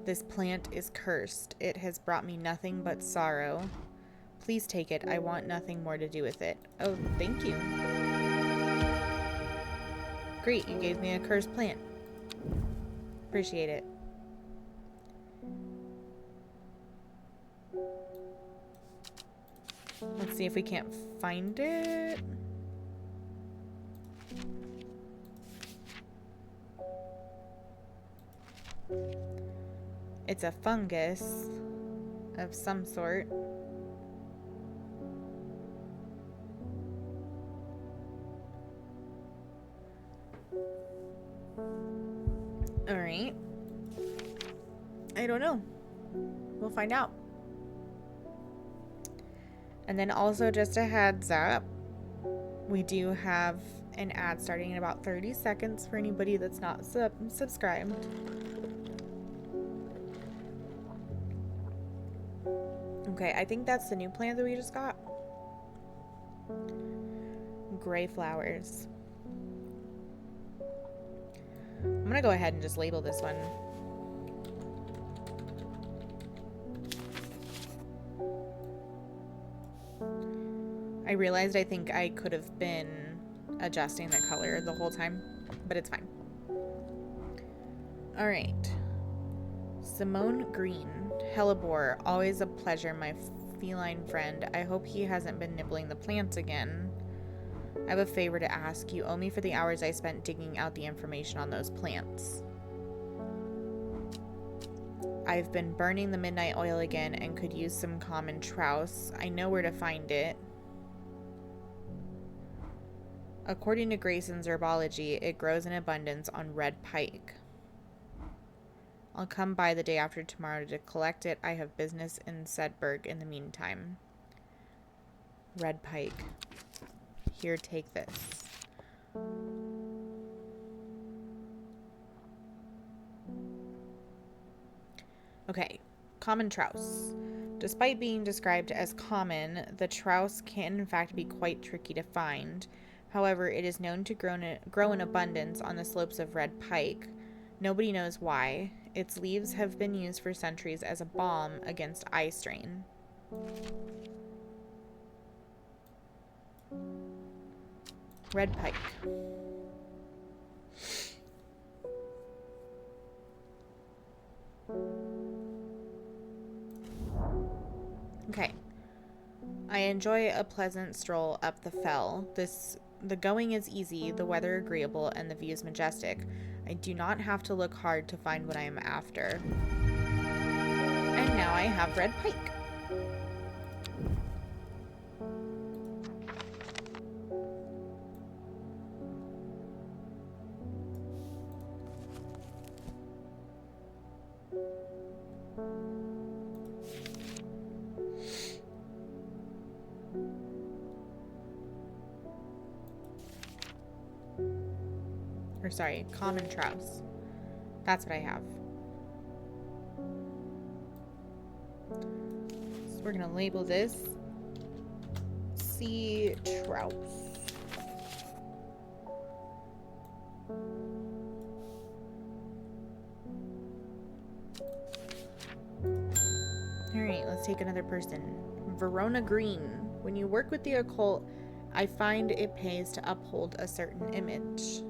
This plant is cursed. It has brought me nothing but sorrow. Please take it. I want nothing more to do with it. Oh, thank you. Great, you gave me a cursed plant. Appreciate it. Let's see if we can't find it. It's a fungus of some sort. Alright. I don't know. We'll find out. And then also just a heads up, we do have an ad starting in about 30 seconds for anybody that's not subscribed. Okay, I think that's the new plant that we just got. Gray flowers. I'm gonna go ahead and just label this one. I realized I think I could have been adjusting the color the whole time, but it's fine. Alright. Simone Green. Hellebore. Always a pleasure, my feline friend. I hope he hasn't been nibbling the plants again. I have a favor to ask. You owe me for the hours I spent digging out the information on those plants. I've been burning the midnight oil again and could use some common trouse. I know where to find it. According to Grayson's herbology, it grows in abundance on red pike. I'll come by the day after tomorrow to collect it. I have business in Sedberg in the meantime. Red pike. Here, take this. Okay, common trouse. Despite being described as common, the trouse can in fact be quite tricky to find. However, it is known to grow in abundance on the slopes of red pike. Nobody knows why. Its leaves have been used for centuries as a balm against eye strain. Red pike. Okay. I enjoy a pleasant stroll up the fell. The going is easy, the weather agreeable, and the views majestic. I do not have to look hard to find what I am after. And now I have red pike. Or sorry, common trouse. That's what I have. So we're gonna label this sea trouse. Alright, let's take another person. Verona Green. When you work with the occult, I find it pays to uphold a certain image.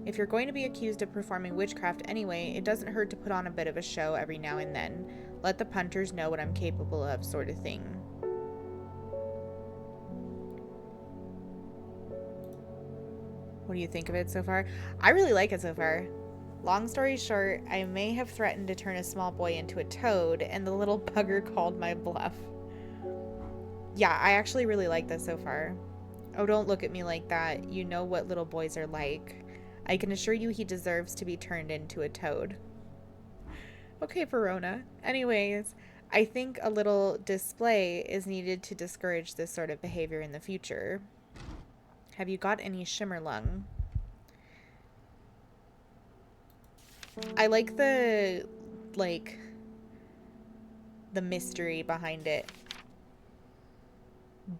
If you're going to be accused of performing witchcraft anyway, it doesn't hurt to put on a bit of a show every now and then. Let the punters know what I'm capable of, sort of thing. What do you think of it so far? I really like it so far. Long story short, I may have threatened to turn a small boy into a toad, and the little bugger called my bluff. Yeah, I actually really like this so far. Oh, don't look at me like that. You know what little boys are like. I can assure you he deserves to be turned into a toad. Okay, Verona. Anyways, I think a little display is needed to discourage this sort of behavior in the future. Have you got any shimmerlung? I like the mystery behind it.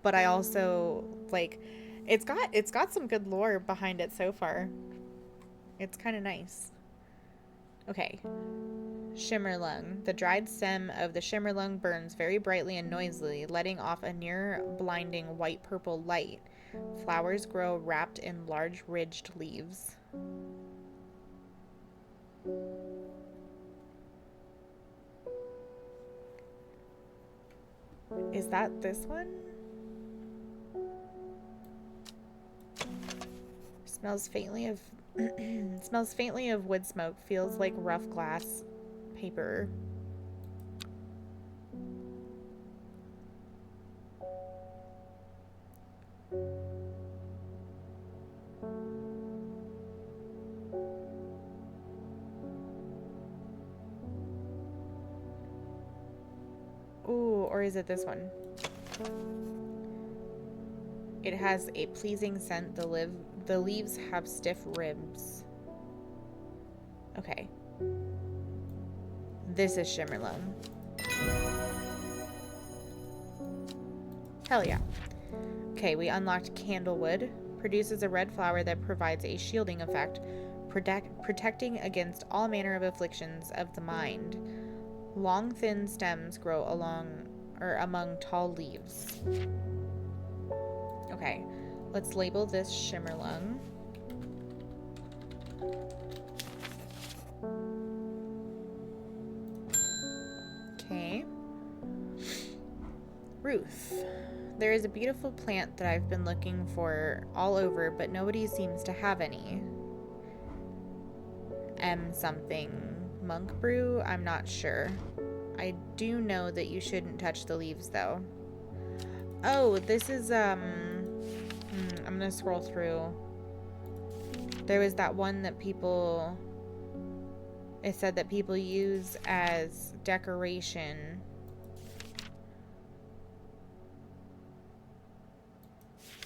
But I also it's got some good lore behind it so far. It's kind of nice. Okay. Shimmerlung. The dried stem of the shimmerlung burns very brightly and noisily, letting off a near blinding white-purple light. Flowers grow wrapped in large ridged leaves. Is that this one? Smells faintly of smells faintly of wood smoke. Feels like rough glass paper. Ooh, or is it this one? It has a pleasing scent. The leaves have stiff ribs. Okay. This is shimmerlung. Hell yeah. Okay, we unlocked candlewood. Produces a red flower that provides a shielding effect, protecting against all manner of afflictions of the mind. Long, thin stems grow among tall leaves. Okay, let's label this shimmerlung. Okay. Ruth. There is a beautiful plant that I've been looking for all over, but nobody seems to have any. Something. Monk brew? I'm not sure. I do know that you shouldn't touch the leaves, though. Oh, this is, I'm gonna scroll through. There was that one that people It said that people use as decoration.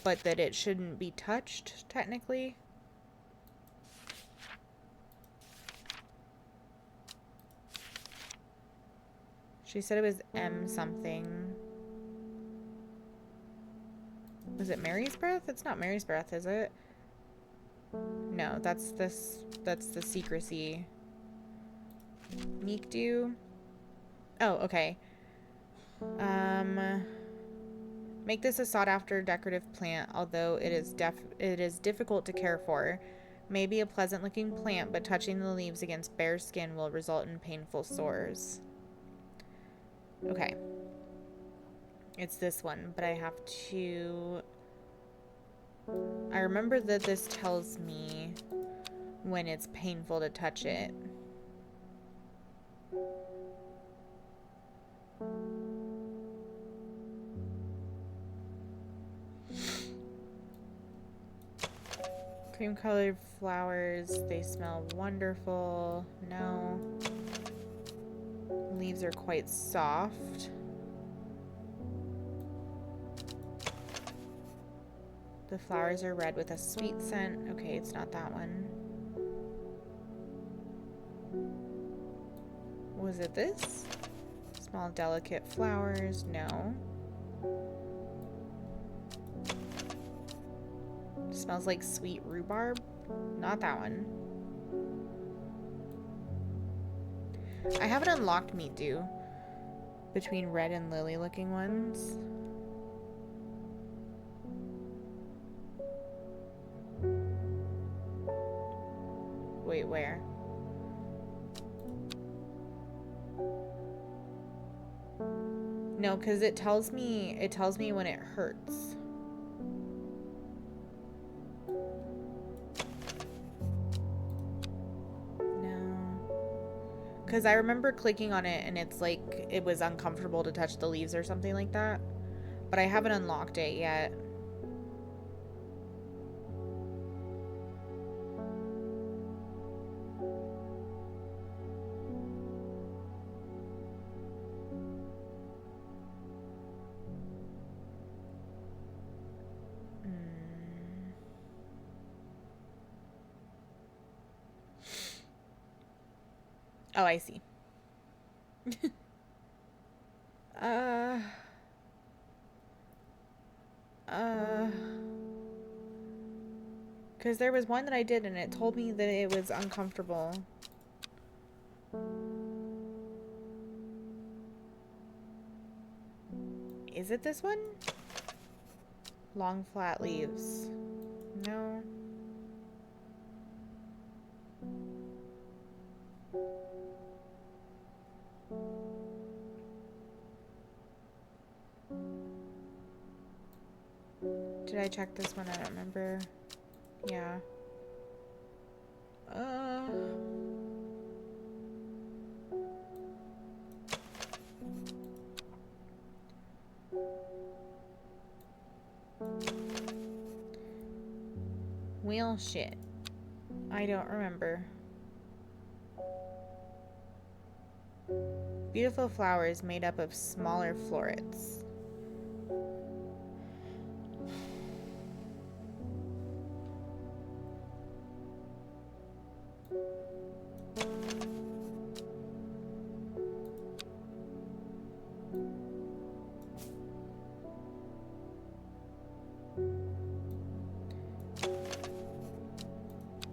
But that it shouldn't be touched, technically. She said it was M something. Was it Mary's breath? It's not Mary's breath, is it? No, that's the secrecy. Meek dew. Oh, okay. Make this a sought-after decorative plant, although it is difficult to care for. Maybe a pleasant-looking plant, but touching the leaves against bare skin will result in painful sores. Okay. It's this one, but I have to... I remember that this tells me when it's painful to touch it. Cream-colored flowers, they smell wonderful. No. Leaves are quite soft. The flowers are red with a sweet scent. Okay, it's not that one. Was it this? Small, delicate flowers. No. Smells like sweet rhubarb. Not that one. I haven't unlocked meat dew between red and lily looking ones. Wait, where? No, because it tells me when it hurts. Because I remember clicking on it and it's like it was uncomfortable to touch the leaves or something like that. But I haven't unlocked it yet. Oh, I see. Because there was one that I did and it told me that it was uncomfortable. Is it this one? Long flat leaves. No. Did I check this one? I don't remember. Yeah. Wheel shit. I don't remember. Beautiful flowers made up of smaller florets.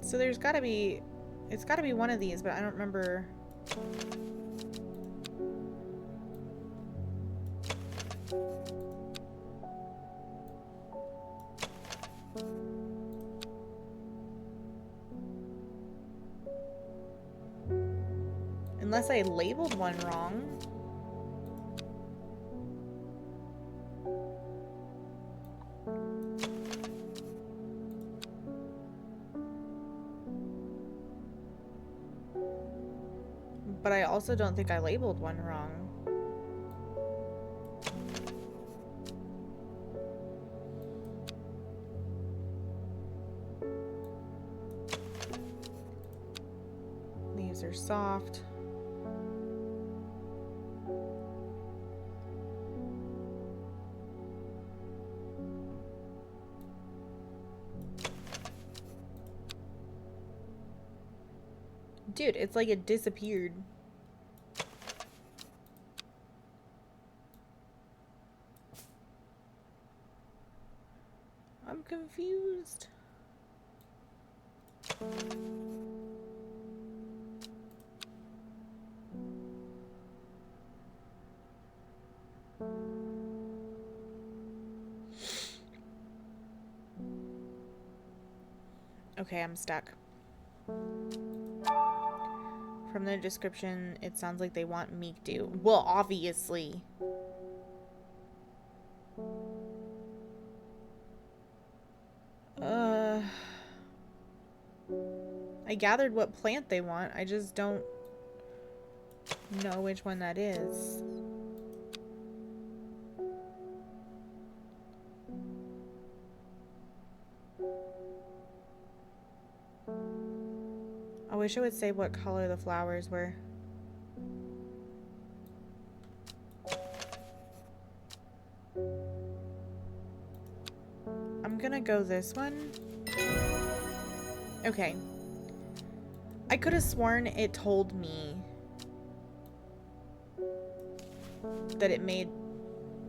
So there's gotta be, it's gotta be one of these, but I don't remember. Unless I labeled one wrong. But I also don't think I labeled one wrong. Leaves are soft. Dude, it's like it disappeared. I'm confused. Okay, I'm stuck. From the description, it sounds like they want Meek do. Well, obviously. I gathered what plant they want. I just don't know which one that is. I wish it would say what color the flowers were. I'm gonna go this one. Okay. I could have sworn it told me that it made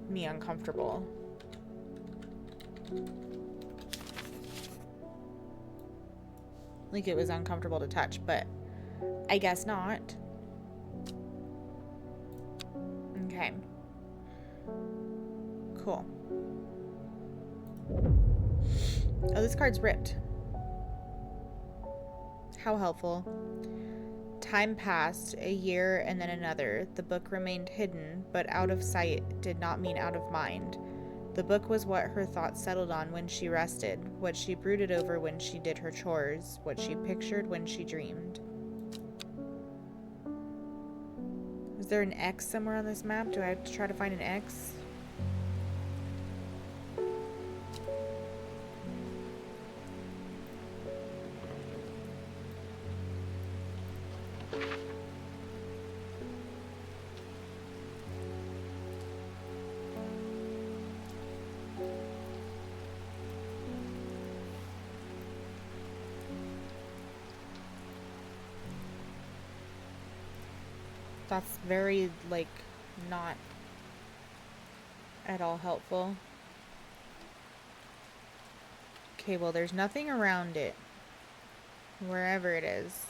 me uncomfortable. Like it was uncomfortable to touch, but I guess not. Okay. Cool. Oh, this card's ripped. How helpful. Time passed, a year and then another. The book remained hidden, but out of sight did not mean out of mind. The book was what her thoughts settled on when she rested, what she brooded over when she did her chores, what she pictured when she dreamed. Is there an X somewhere on this map? Do I have to try to find an X? That's very, like, not at all helpful. Okay, well, there's nothing around it. Wherever it is.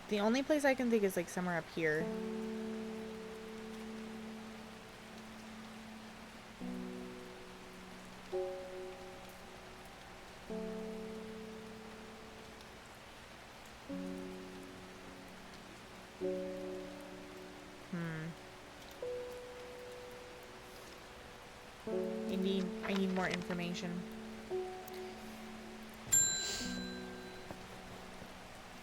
The only place I can think is like somewhere up here. I need more information.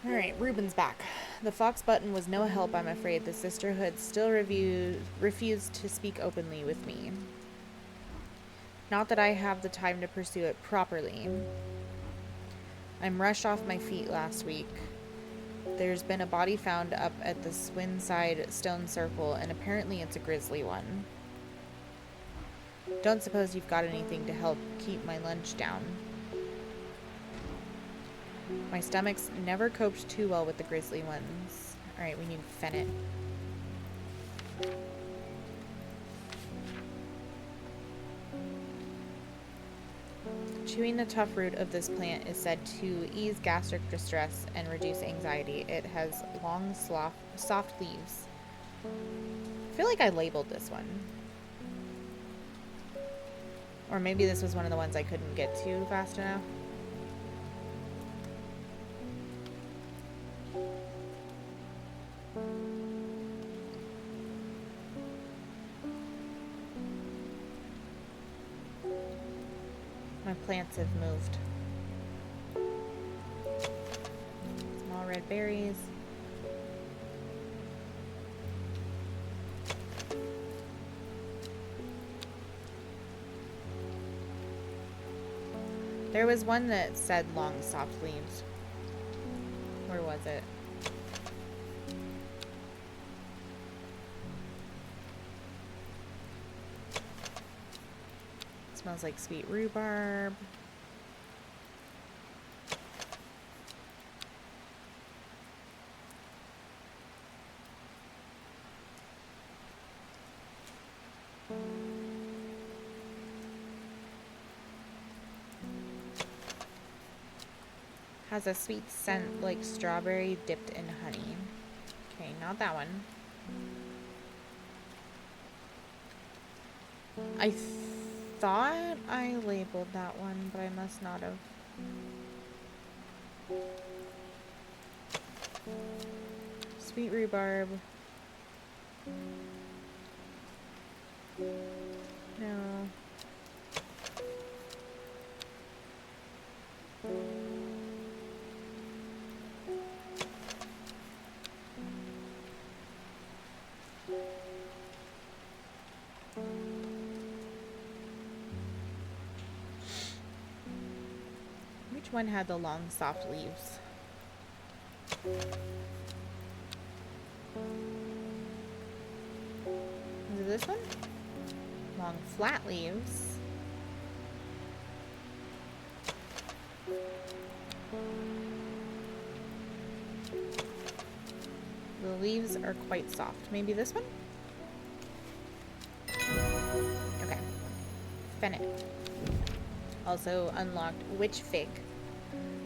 Alright, Ruben's back. The Fox button was no help, I'm afraid. The sisterhood still refused to speak openly with me. Not that I have the time to pursue it properly. I'm rushed off my feet last week. There's been a body found up at the Swinside Stone Circle, and apparently it's a grisly one. Don't suppose you've got anything to help keep my lunch down. My stomach's never coped too well with the grisly ones. Alright, we need Fennec. Chewing the tough root of this plant is said to ease gastric distress and reduce anxiety. It has long, soft leaves. I feel like I labeled this one. Or maybe this was one of the ones I couldn't get to fast enough. My plants have moved. Small red berries. There was one that said long soft leaves. Where was it? Smells like sweet rhubarb. Has a sweet scent like strawberry dipped in honey. Okay, not that one. I thought I labeled that one, but I must not have. Sweet rhubarb. No. Which one had the long soft leaves? Is it this one? Long flat leaves. The leaves are quite soft. Maybe this one? Okay. Fennel. Also unlocked witch fig,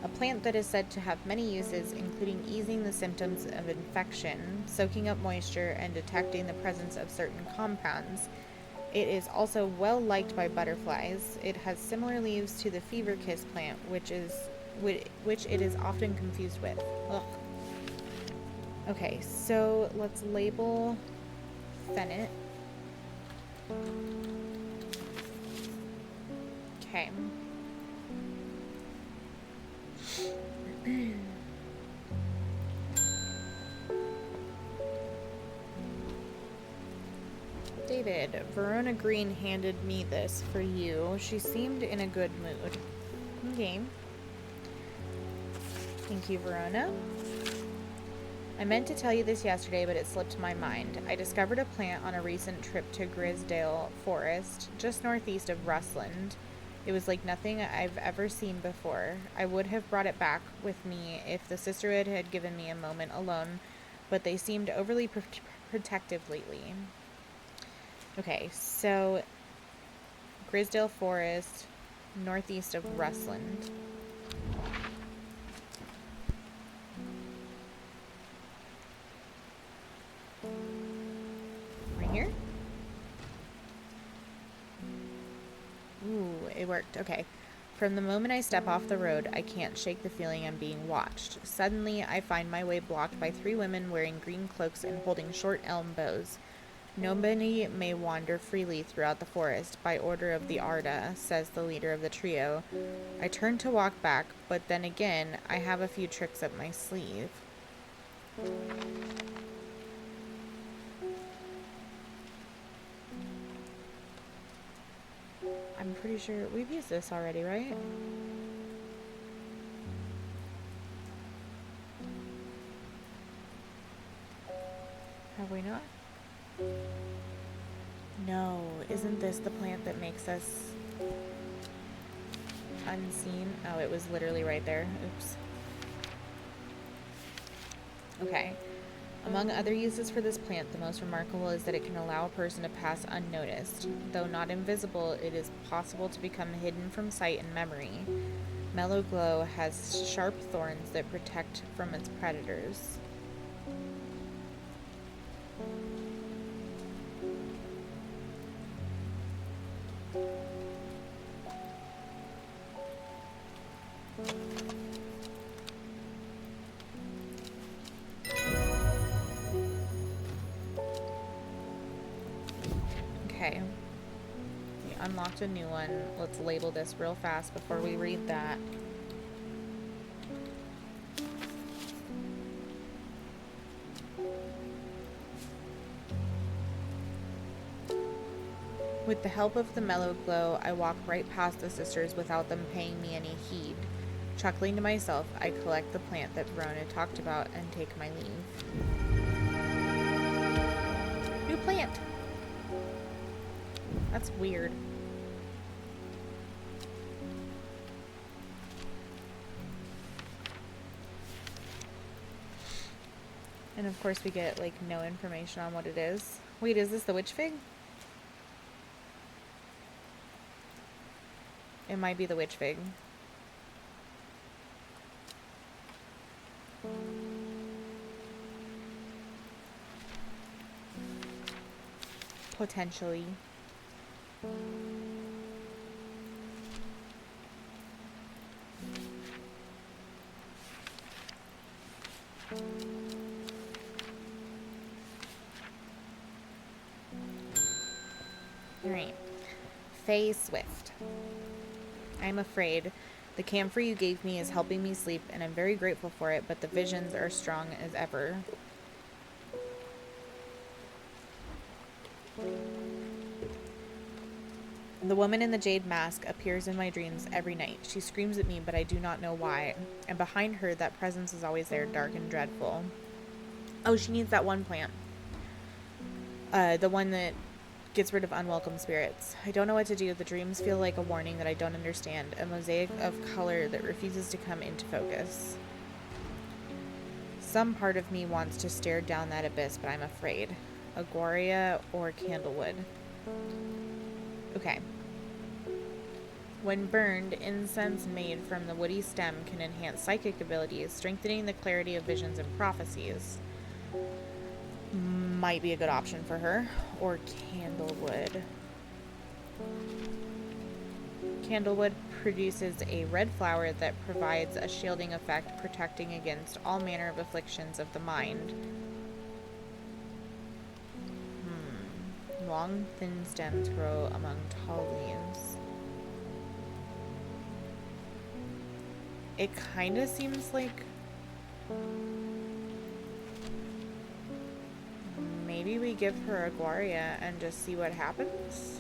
a plant that is said to have many uses, including easing the symptoms of infection, soaking up moisture, and detecting the presence of certain compounds. It is also well liked by butterflies. It has similar leaves to the fever kiss plant, which it is often confused with. Ugh. Okay, so let's label fennel. Okay. David, Verona Green handed me this for you. She seemed in a good mood. Okay. Thank you, Verona. I meant to tell you this yesterday, but it slipped my mind. I discovered a plant on a recent trip to Grisdale Forest, just northeast of Rustland. It was like nothing I've ever seen before. I would have brought it back with me if the sisterhood had given me a moment alone, but they seemed overly protective lately. Okay, so Grisdale Forest, northeast of Rustland. Right here? Ooh, it worked. Okay. From the moment I step off the road, I can't shake the feeling I'm being watched. Suddenly, I find my way blocked by 3 women wearing green cloaks and holding short elm bows. Nobody may wander freely throughout the forest by order of the Arda, says the leader of the trio. I turn to walk back, but then again, I have a few tricks up my sleeve. I'm pretty sure we've used this already, right? Have we not? No, isn't this the plant that makes us unseen? Oh, it was literally right there. Oops. Okay. Among other uses for this plant, the most remarkable is that it can allow a person to pass unnoticed. Though not invisible, it is possible to become hidden from sight and memory. Mellow Glow has sharp thorns that protect from its predators. Okay. We unlocked a new one. Let's label this real fast before we read that. With the help of the mellow glow, I walk right past the sisters without them paying me any heed. Chuckling to myself, I collect the plant that Verona talked about and take my leave. New plant! That's weird. And of course we get, like, no information on what it is. Wait, is this the witch fig? It might be the witch fig. Potentially. Alright. Faye Swift. I'm afraid. The camphor you gave me is helping me sleep, and I'm very grateful for it, but the visions are strong as ever. The woman in the jade mask appears in my dreams every night. She screams at me, but I do not know why. And behind her, that presence is always there, dark and dreadful. Oh, she needs that one plant. The one that gets rid of unwelcome spirits. I don't know what to do. The dreams feel like a warning that I don't understand. A mosaic of color that refuses to come into focus. Some part of me wants to stare down that abyss, but I'm afraid. Aguaria or candlewood. Okay. When burned, incense made from the woody stem can enhance psychic abilities, strengthening the clarity of visions and prophecies. Might be a good option for her. Or candlewood. Candlewood produces a red flower that provides a shielding effect, protecting against all manner of afflictions of the mind. Long, thin stems grow among tall leaves. It kind of seems like maybe we give her Aguaria and just see what happens.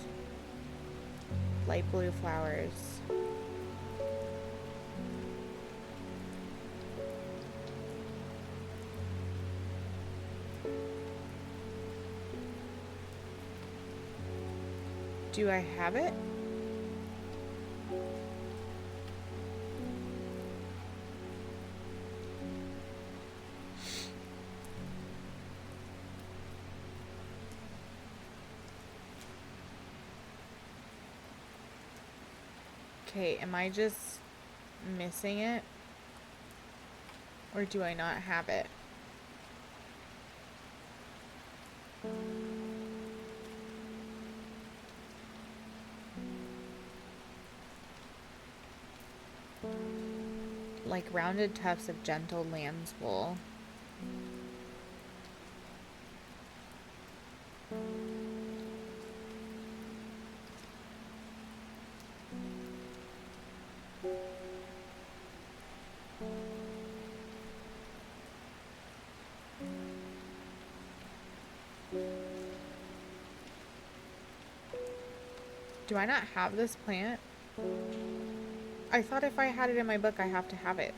Light blue flowers. Do I have it? Okay, am I just missing it? Or do I not have it? Like rounded tufts of gentle lamb's wool. Do I not have this plant? I thought if I had it in my book, I have to have it.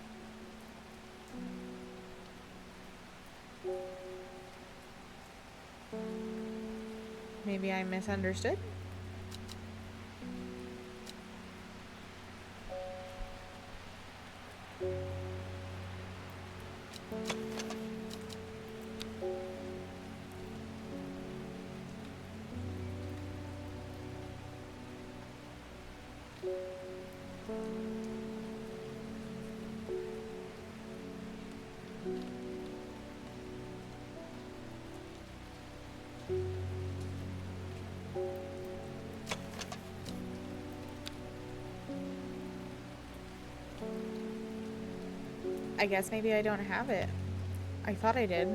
Maybe I misunderstood? I guess maybe I don't have it. I thought I did.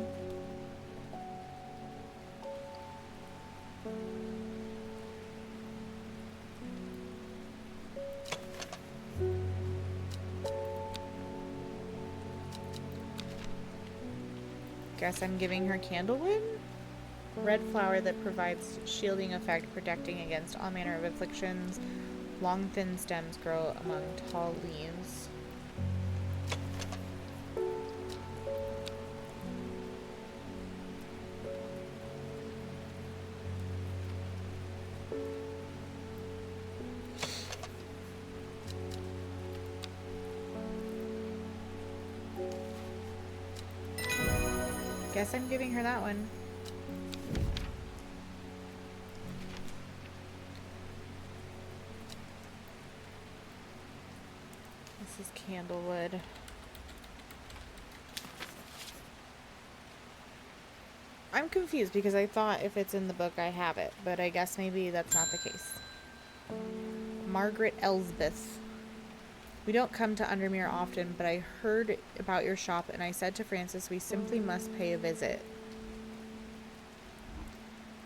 Guess I'm giving her candlewood? Red flower that provides shielding effect, protecting against all manner of afflictions. Long, thin stems grow among tall leaves. Guess I'm giving her that one. This is candlewood. I'm confused because I thought if it's in the book I have it, but I guess maybe that's not the case. Margaret Elsbeth. We don't come to Undermere often, but I heard about your shop and I said to Francis we simply must pay a visit.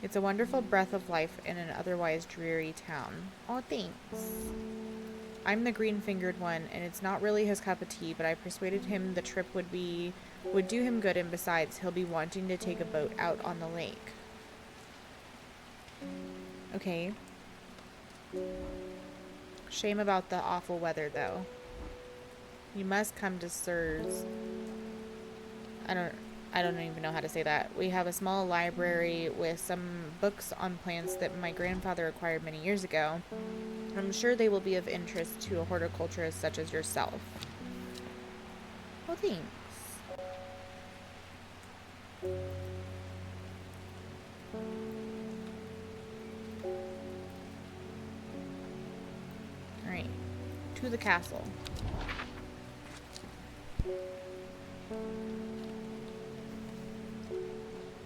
It's a wonderful breath of life in an otherwise dreary town. Oh, thanks. I'm the green-fingered one, and it's not really his cup of tea, but I persuaded him the trip would do him good, and besides, he'll be wanting to take a boat out on the lake. Okay. Shame about the awful weather, though. You must come to Sirs. I don't even know how to say that. We have a small library with some books on plants that my grandfather acquired many years ago. I'm sure they will be of interest to a horticulturist such as yourself. Well, thanks. Alright. To the castle.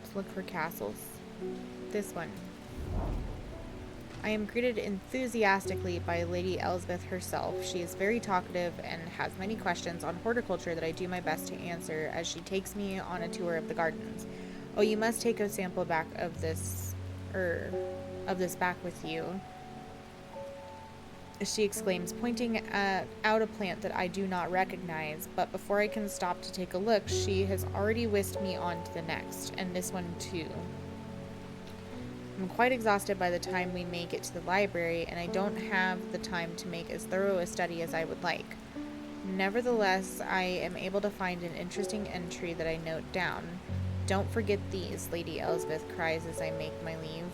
Let's look for castles. This one. I am greeted enthusiastically by Lady Elsbeth herself. She is very talkative and has many questions on horticulture that I do my best to answer as she takes me on a tour of the gardens. Oh, you must take a sample back of this back with you, she exclaims, pointing out a plant that I do not recognize, but before I can stop to take a look, she has already whisked me on to the next, and this one too. I'm quite exhausted by the time we make it to the library, and I don't have the time to make as thorough a study as I would like. Nevertheless, I am able to find an interesting entry that I note down. Don't forget these, Lady Elsbeth cries as I make my leave.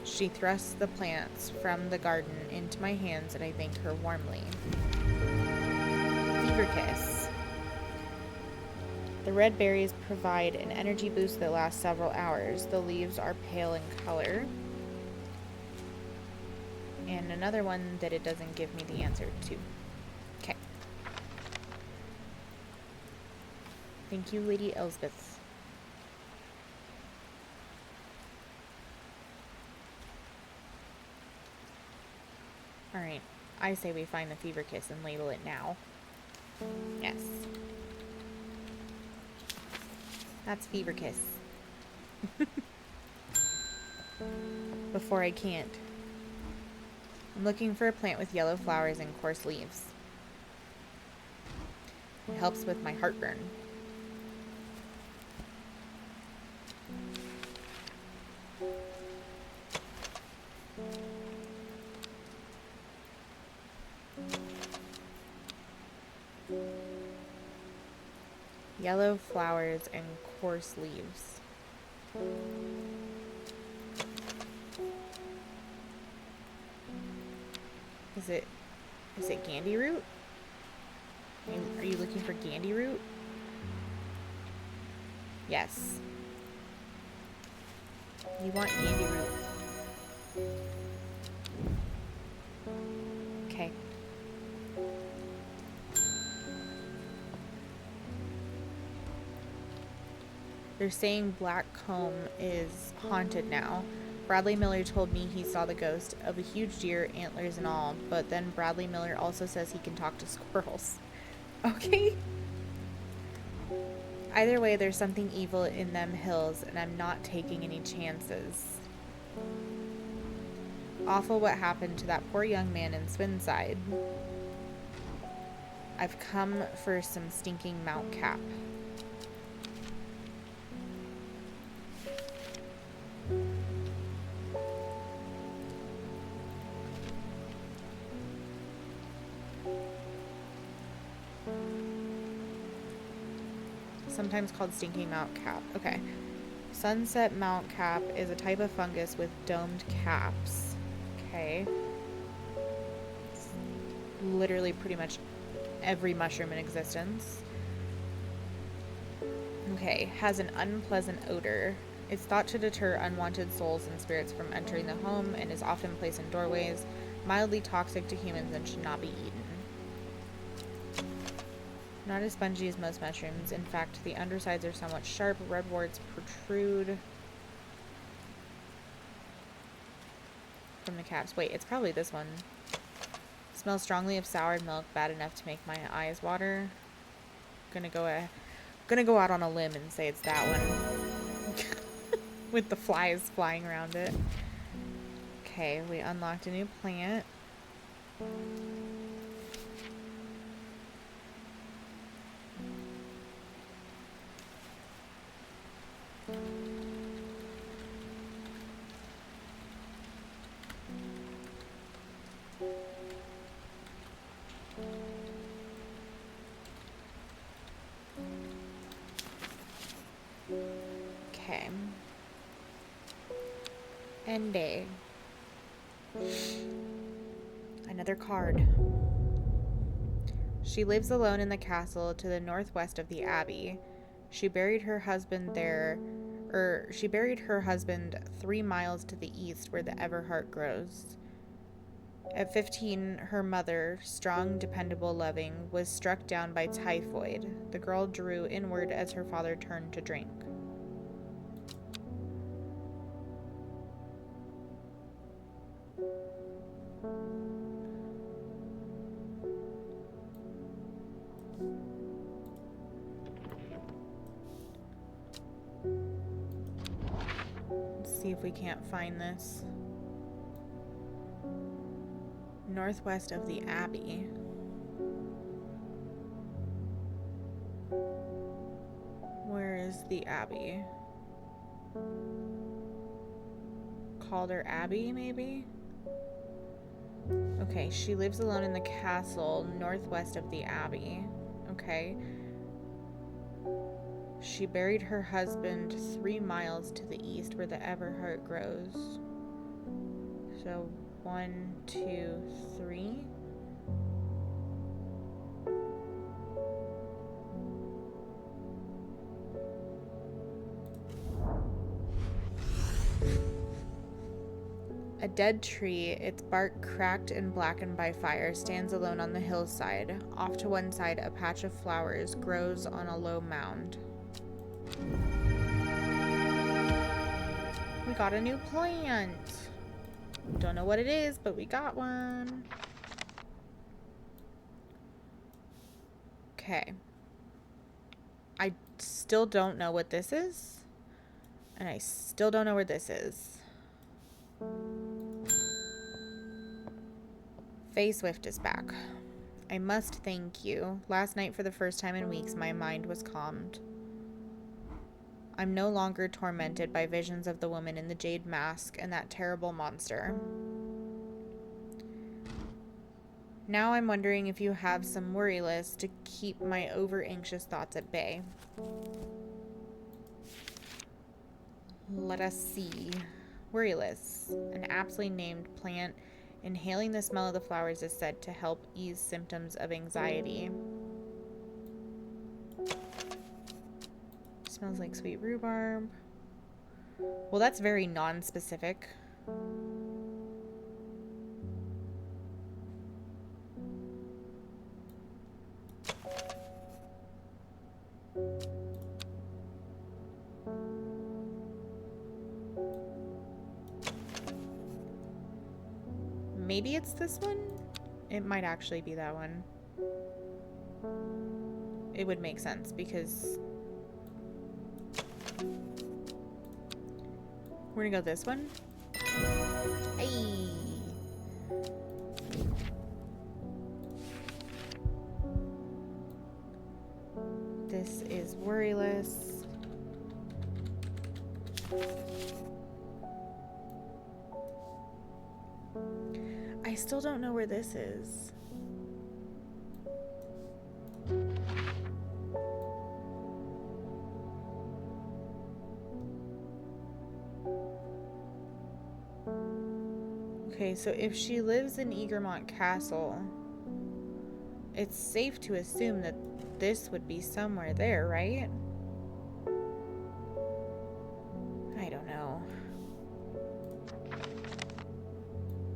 She thrusts the plants from the garden into my hands, and I thank her warmly. Fever Kiss. The red berries provide an energy boost that lasts several hours. The leaves are pale in color. And another one that it doesn't give me the answer to. Okay. Thank you, Lady Elsbeth. Alright. I say we find the Fever Kiss and label it now. Yes. That's Fever Kiss. Before I can't. I'm looking for a plant with yellow flowers and coarse leaves. It helps with my heartburn. Yellow flowers and coarse leaves. Is it Gandy root? Are you looking for Gandy root? Yes. You want Gandy root. Okay. They're saying Black Comb is haunted now. Bradley Miller told me he saw the ghost of a huge deer, antlers and all, but then Bradley Miller also says he can talk to squirrels. Okay. Either way, there's something evil in them hills, and I'm not taking any chances. Awful what happened to that poor young man in Swinside. I've come for some stinking Mount Cap. sometimes called stinking mount cap. Okay. Sunset mount cap is a type of fungus with domed caps. Okay. It's literally pretty much every mushroom in existence. Okay. Has an unpleasant odor. It's thought to deter unwanted souls and spirits from entering the home and is often placed in doorways. Mildly toxic to humans and should not be eaten. Not as spongy as most mushrooms. In fact, the undersides are somewhat sharp. Red warts protrude from the caps. Wait, it's probably this one. Smells strongly of soured milk, bad enough to make my eyes water. Gonna go out on a limb and say it's that one. With the flies flying around it. Okay, we unlocked a new plant. Okay. End day. Another card. She lives alone in the castle to the northwest of the abbey. She buried her husband 3 miles to the east where the Everheart grows. At 15, her mother, strong, dependable, loving, was struck down by typhoid. The girl drew inward as her father turned to drink. Let's see if we can't find this. Northwest of the abbey. Where is the abbey? Calder Abbey, maybe? Okay, she lives alone in the castle northwest of the abbey. Okay. She buried her husband 3 miles to the east where the Everheart grows. So 1, 2, 3. A dead tree, its bark cracked and blackened by fire, stands alone on the hillside. Off to one side, a patch of flowers grows on a low mound. We got a new plant. Don't know what it is, but we got one. Okay. I still don't know what this is. And I still don't know where this is. Faye Swift is back. I must thank you. Last night, for the first time in weeks, my mind was calmed. I'm no longer tormented by visions of the woman in the jade mask and that terrible monster. Now I'm wondering if you have some worry lists to keep my over-anxious thoughts at bay. Let us see. Worry lists. An aptly named plant. Inhaling the smell of the flowers is said to help ease symptoms of anxiety. Smells like sweet rhubarb. Well, that's very non-specific. Maybe it's this one? It might actually be that one. It would make sense because we're gonna go this one. Hey. This is worryless. I still don't know where this is. Okay, so if she lives in Egremont Castle, it's safe to assume that this would be somewhere there, right? I don't know.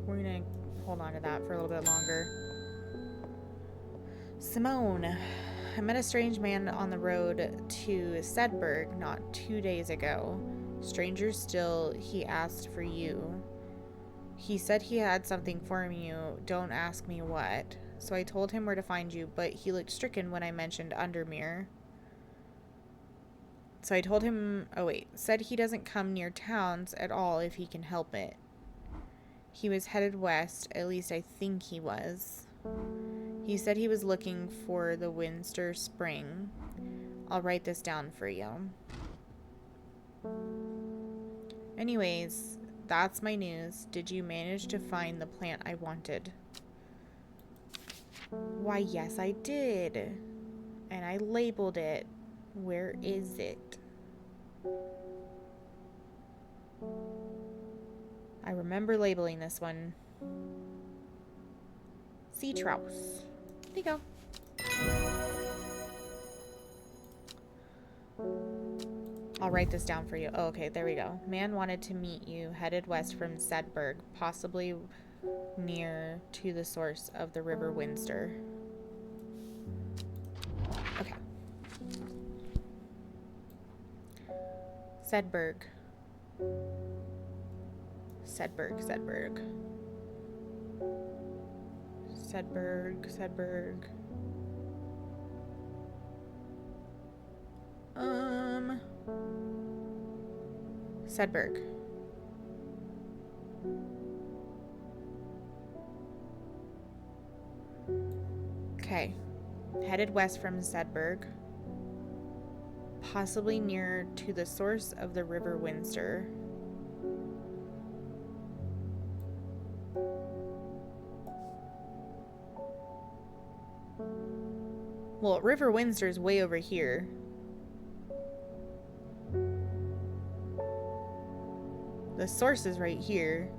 We're gonna hold on to that for a little bit longer. Simone. I met a strange man on the road to Sedberg not 2 days ago. Stranger still, he asked for you. He said he had something for you. Don't ask me what. So I told him where to find you, but he looked stricken when I mentioned Undermere. So I told him, said he doesn't come near towns at all if he can help it. He was headed west, at least I think he was. He said he was looking for the Winster Spring. I'll write this down for you. Anyways, that's my news. Did you manage to find the plant I wanted? Why, yes, I did. And I labeled it. Where is it? I remember labeling this one. Sea Trouse. There you go. I'll write this down for you. Oh, okay, there we go. Man wanted to meet you, headed west from Sedberg, possibly near to the source of the River Winster. Okay. Sedberg. Sedberg. Sedberg. Okay. Headed west from Sedberg. Possibly near to the source of the River Winster. Well, River Winster is way over here. The source is right here.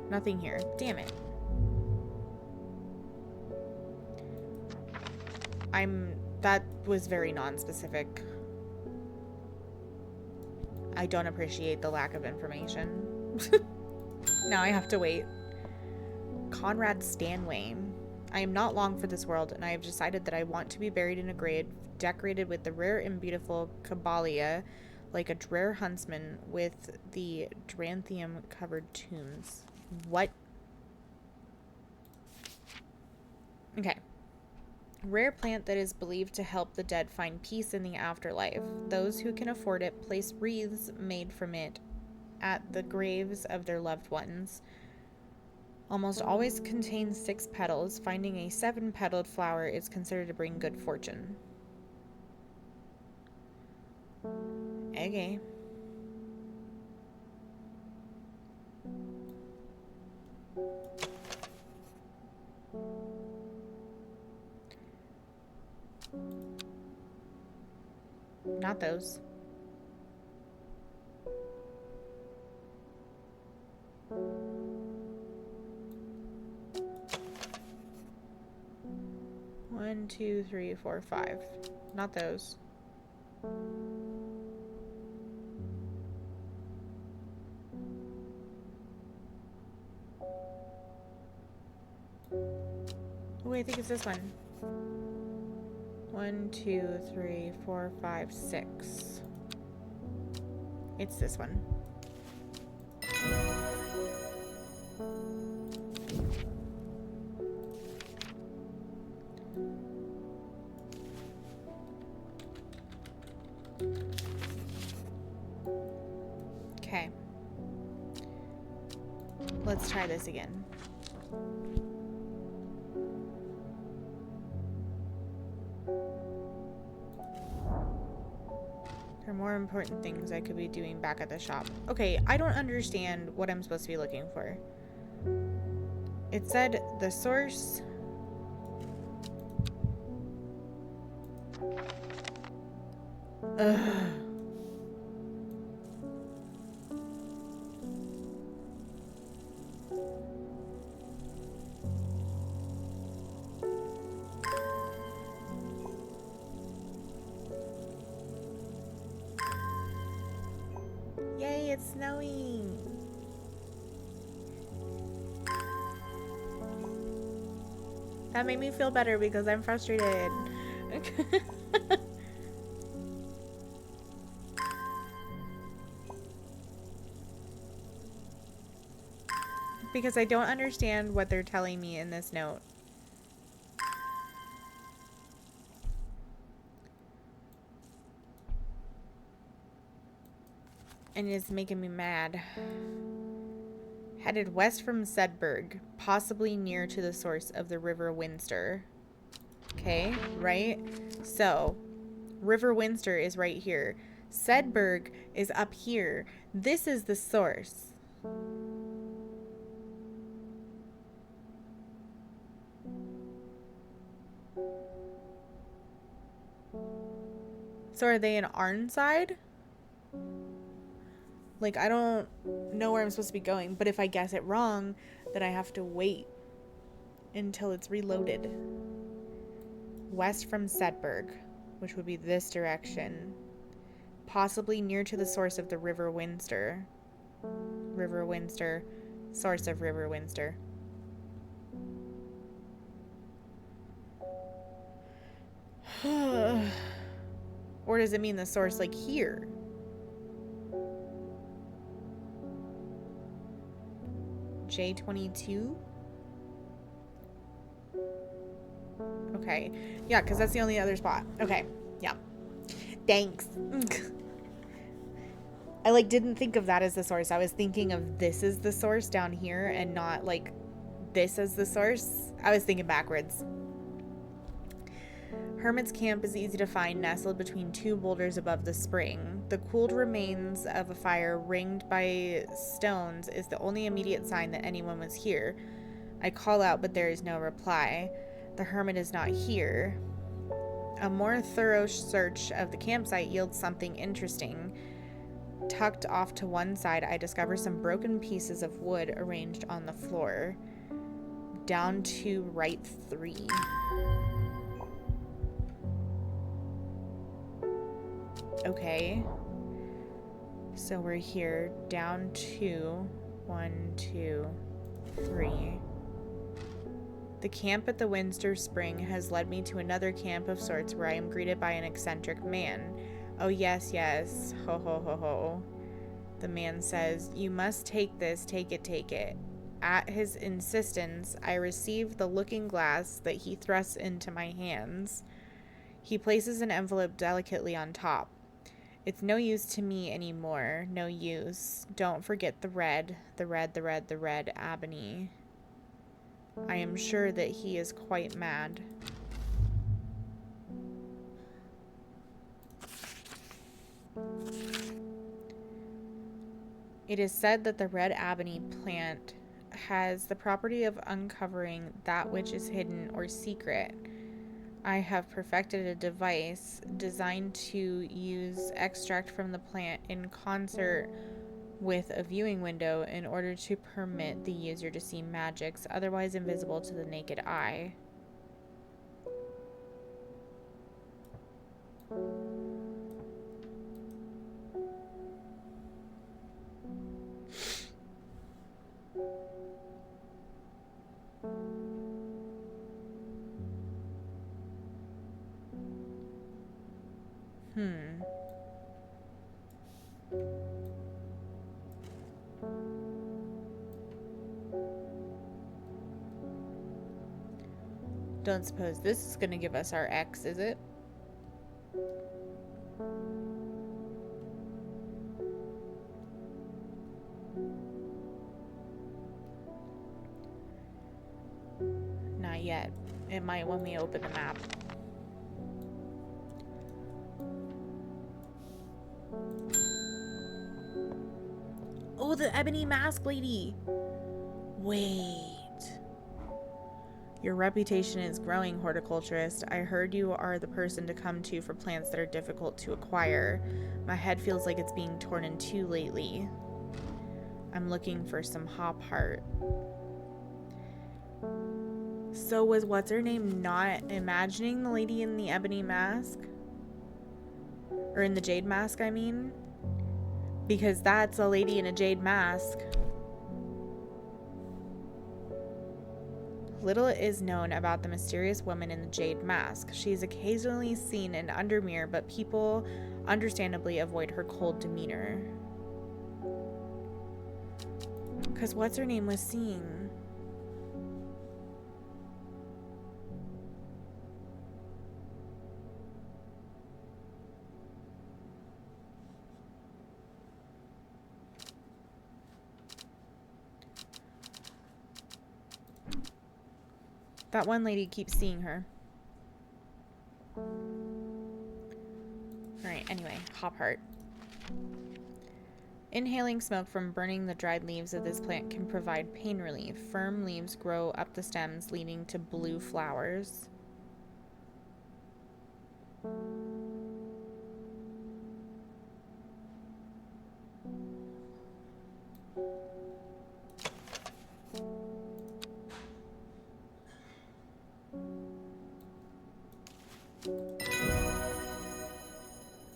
Nothing here. Damn it. That was very non-specific. I don't appreciate the lack of information. Now I have to wait. Conrad Stanway. I am not long for this world, and I have decided that I want to be buried in a grave decorated with the rare and beautiful Caballia, like a rare huntsman with the Dranthium-covered tombs. What? Okay. Rare plant that is believed to help the dead find peace in the afterlife. Those who can afford it place wreaths made from it at the graves of their loved ones. Almost always contains 6 petals. Finding a 7-petaled flower is considered to bring good fortune. Okay. Not those. One, two, three, four, 5. Not those. Oh, I think it's this one. 1, 2, 3, 4, 5, 6. It's this one. Okay. Let's try this again. There are more important things I could be doing back at the shop. Okay, I don't understand what I'm supposed to be looking for. It said the source. Ugh. Yay, it's snowing. That made me feel better because I'm frustrated. Because I don't understand what they're telling me in this note. And it's making me mad. Headed west from Sedberg, possibly near to the source of the River Winster. Okay, right? So, River Winster is right here. Sedberg is up here. This is the source. So are they in Arnside? Like, I don't know where I'm supposed to be going, but if I guess it wrong, then I have to wait until it's reloaded. West from Sedberg, which would be this direction. Possibly near to the source of the River Winster. River Winster. Source of River Winster. Or does it mean the source like here? J22? Okay. Yeah, because that's the only other spot. Okay. Yeah. Thanks. I like didn't think of that as the source. I was thinking of this as the source down here and not like this as the source. I was thinking backwards. Hermit's camp is easy to find, nestled between two boulders above the spring. The cooled remains of a fire ringed by stones is the only immediate sign that anyone was here. I call out, but there is no reply. The hermit is not here. A more thorough search of the campsite yields something interesting. Tucked off to one side, I discover some broken pieces of wood arranged on the floor. Down to right 3. Okay. So we're here. Down 2. 1, 2, 3. The camp at the Winster Spring has led me to another camp of sorts where I am greeted by an eccentric man. Oh, yes, yes. Ho, ho, ho, ho. The man says, "You must take this, take it, take it." At his insistence, I receive the looking glass that he thrusts into my hands. He places an envelope delicately on top. It's no use to me anymore. No use. Don't forget the red, the red, the red, the red ebony. I am sure that he is quite mad. It is said that the red ebony plant has the property of uncovering that which is hidden or secret. I have perfected a device designed to use extract from the plant in concert with a viewing window in order to permit the user to see magics otherwise invisible to the naked eye. Don't suppose this is going to give us our X, is it? Not yet. It might when we open the map. Oh, the ebony mask lady. Wait. Your reputation is growing, horticulturist. I heard you are the person to come to for plants that are difficult to acquire. My head feels like it's being torn in two lately. I'm looking for some hop heart. So was what's her name not imagining the lady in the ebony mask? Or in the jade mask, I mean? Because that's a lady in a jade mask. Little is known about the mysterious woman in the jade mask. She is occasionally seen in Undermere, but people understandably avoid her cold demeanor. Because what's her name was seen. That one lady keeps seeing her. Alright, anyway, hop heart. Inhaling smoke from burning the dried leaves of this plant can provide pain relief. Firm leaves grow up the stems, leading to blue flowers.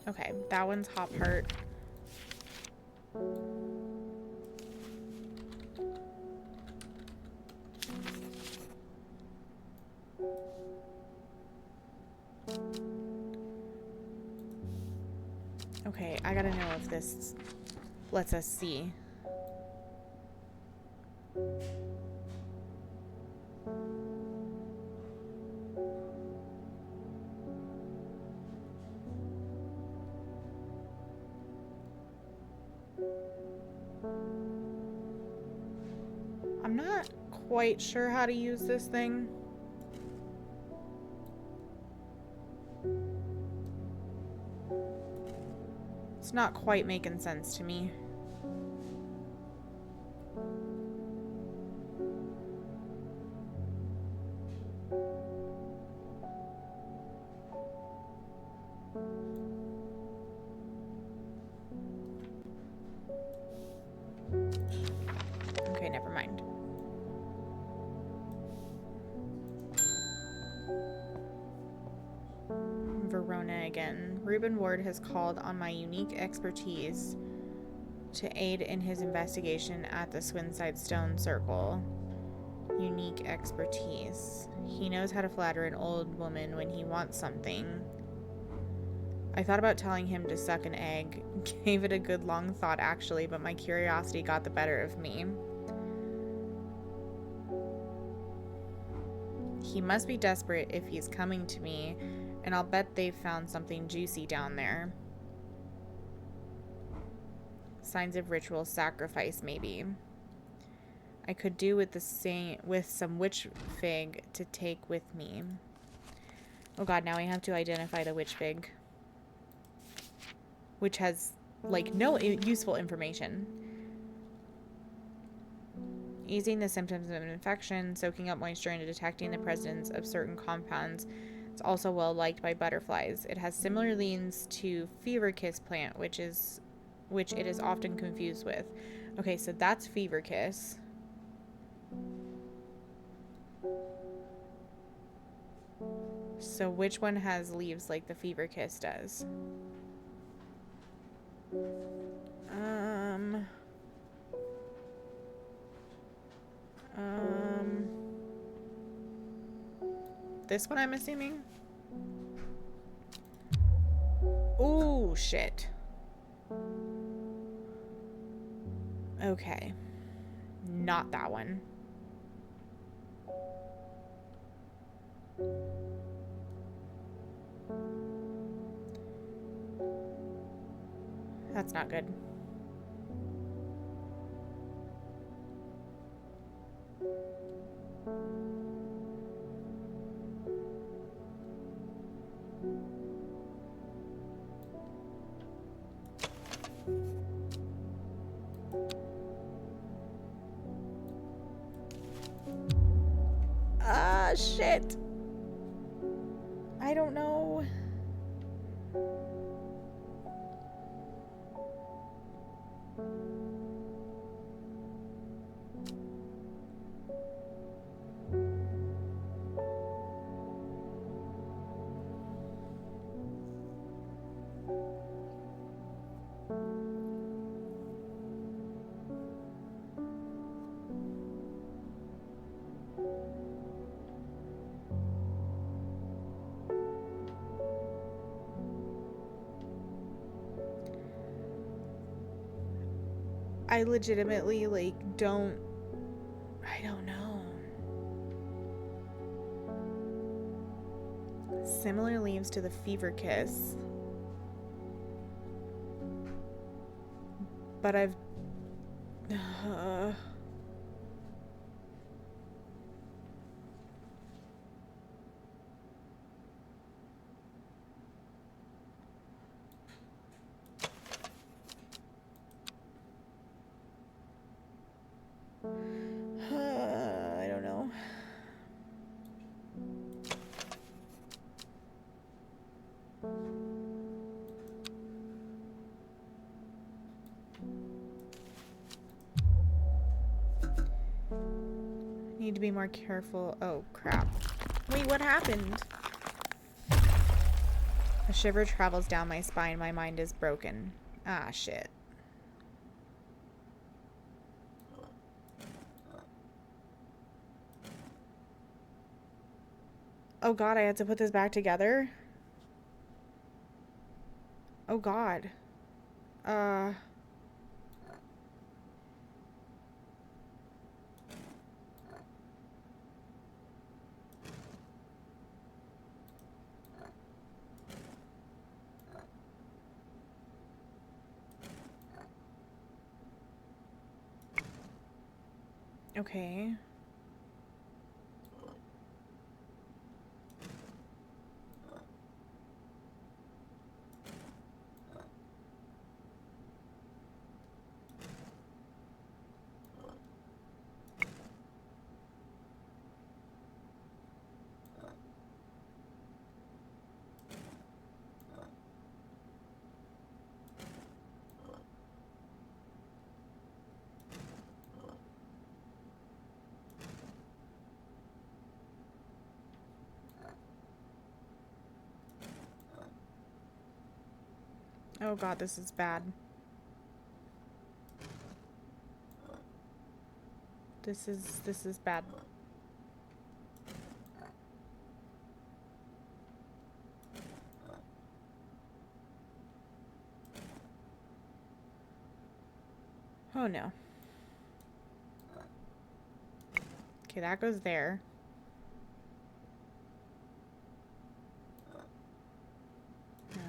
Okay, that one's hop heart. Okay, I gotta know if this lets us see. I'm not quite sure how to use this thing. It's not quite making sense to me. Okay, never mind. Verona again. Reuben Ward has called on my unique expertise to aid in his investigation at the Swinside Stone Circle. Unique expertise. He knows how to flatter an old woman when he wants something. I thought about telling him to suck an egg. Gave it a good long thought, actually, but my curiosity got the better of me. He must be desperate if he's coming to me, and I'll bet they've found something juicy down there. Signs of ritual sacrifice, maybe. I could do with some witch fig to take with me. Oh god, now we have to identify the witch fig, which has like no useful information. Easing the symptoms of an infection, soaking up moisture, and detecting the presence of certain compounds. It's also well liked by butterflies. It has similar leans to fever kiss plant, which it is often confused with. Okay, so that's fever kiss. So which one has leaves like the fever kiss does? This one, I'm assuming? Ooh, shit. Okay. Not that one. That's not good. Ah, shit. I don't know. I legitimately, like, I don't know. Similar leaves to the fever kiss. But I've... I don't know. Need to be more careful. Oh, crap. Wait, what happened? A shiver travels down my spine. My mind is broken. Ah, shit. Oh god, I had to put this back together? Oh god. Okay. Oh god, this is bad. This is bad. Oh no. Okay, that goes there. No.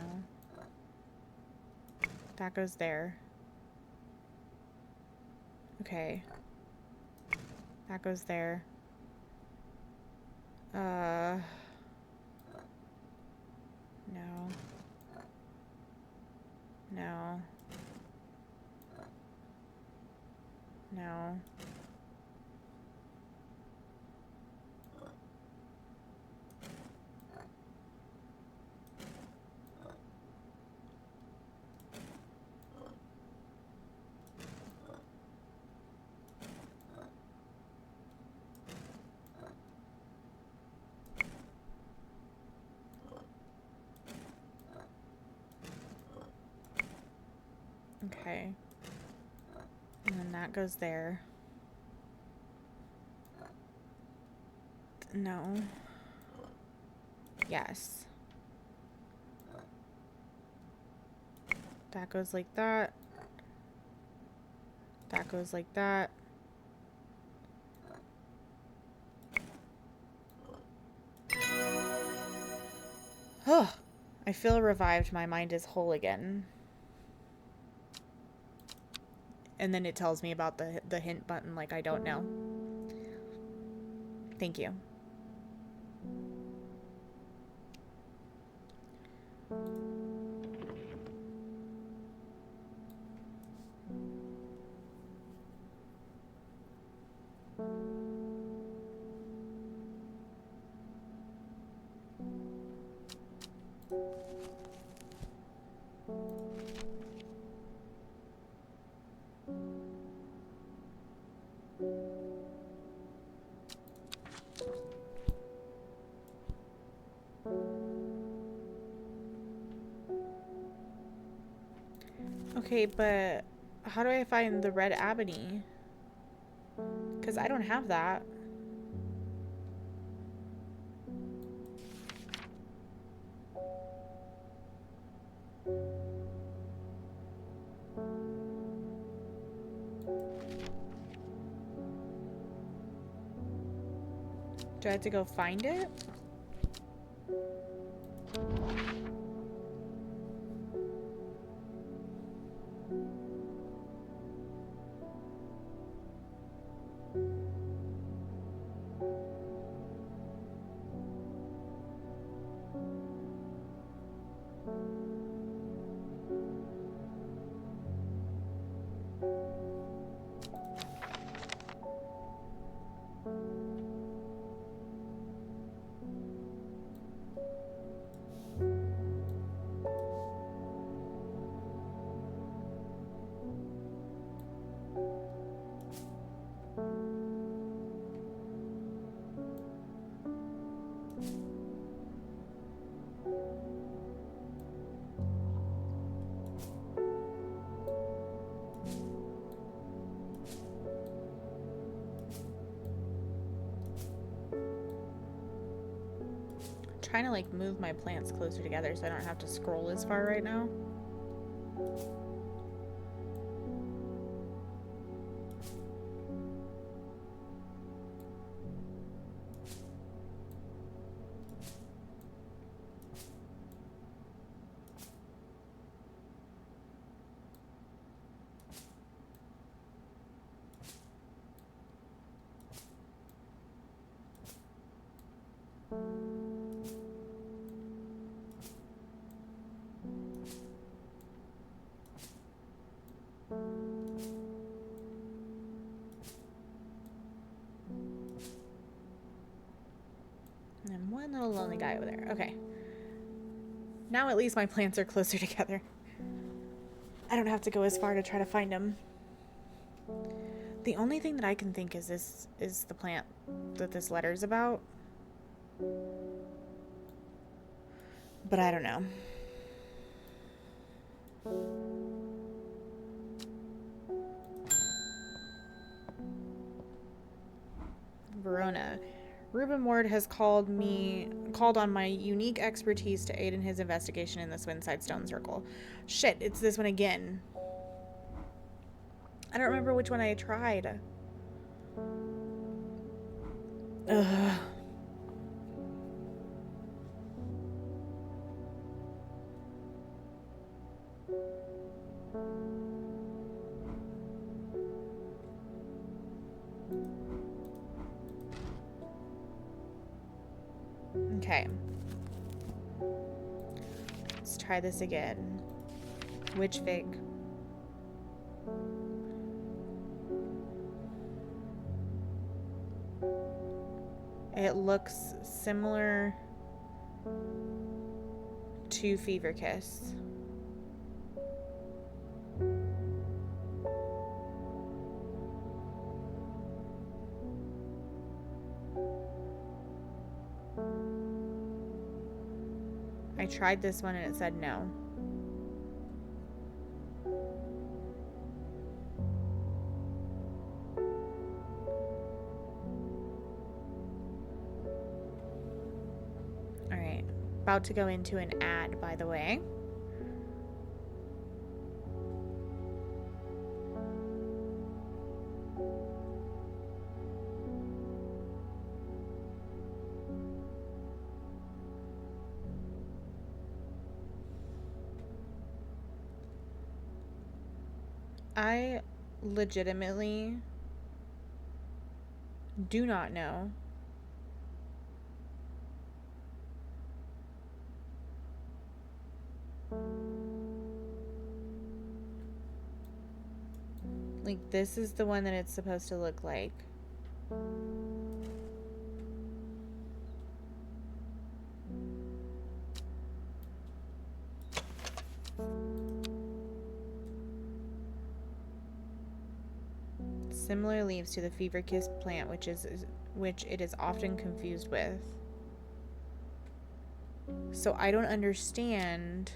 That goes there. Okay. That goes there. No. No. No. Okay. And then that goes there. No. Yes. That goes like that. That goes like that. Oh, I feel revived. My mind is whole again. And then it tells me about the hint button like I don't know. Thank you. Okay, but how do I find the red ebony? Because I don't have that. Do I have to go find it? Trying to like move my plants closer together so I don't have to scroll as far right now. And one little lonely guy over there. Okay. Now at least my plants are closer together. I don't have to go as far to try to find them. The only thing that I can think is this is the plant that this letter's about. But I don't know. Verona. Reuben Ward has called on my unique expertise to aid in his investigation in the Swinside Stone Circle. Shit, it's this one again. I don't remember which one I tried. Ugh. Okay. Let's try this again. Witch fig. It looks similar to Fever Kiss. I tried this one and it said no. Alright, about to go into an ad, by the way. I legitimately do not know like this is the one that it's supposed to look like. similar leaves to the fever kiss plant, which it is often confused with. So I don't understand.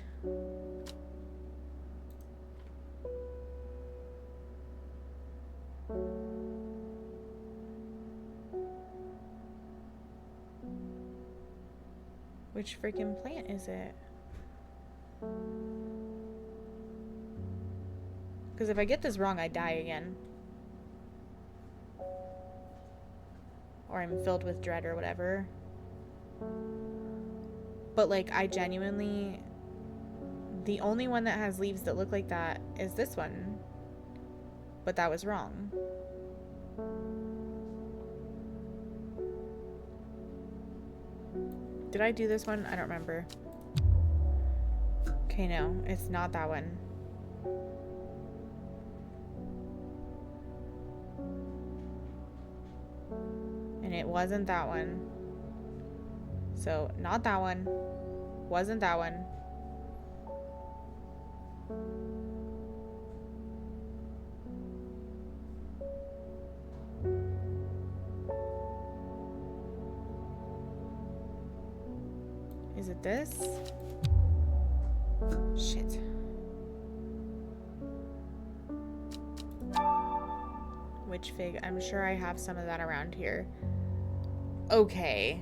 Which freaking plant is it? Because if I get this wrong, I die again. Or I'm filled with dread or whatever. But like, I genuinely... The only one that has leaves that look like that is this one. But that was wrong. Did I do this one? I don't remember. Okay, no. It's not that one. And it wasn't that one. So, not that one. Wasn't that one. Is it this? Shit. Witch fig. I'm sure I have some of that around here. Okay.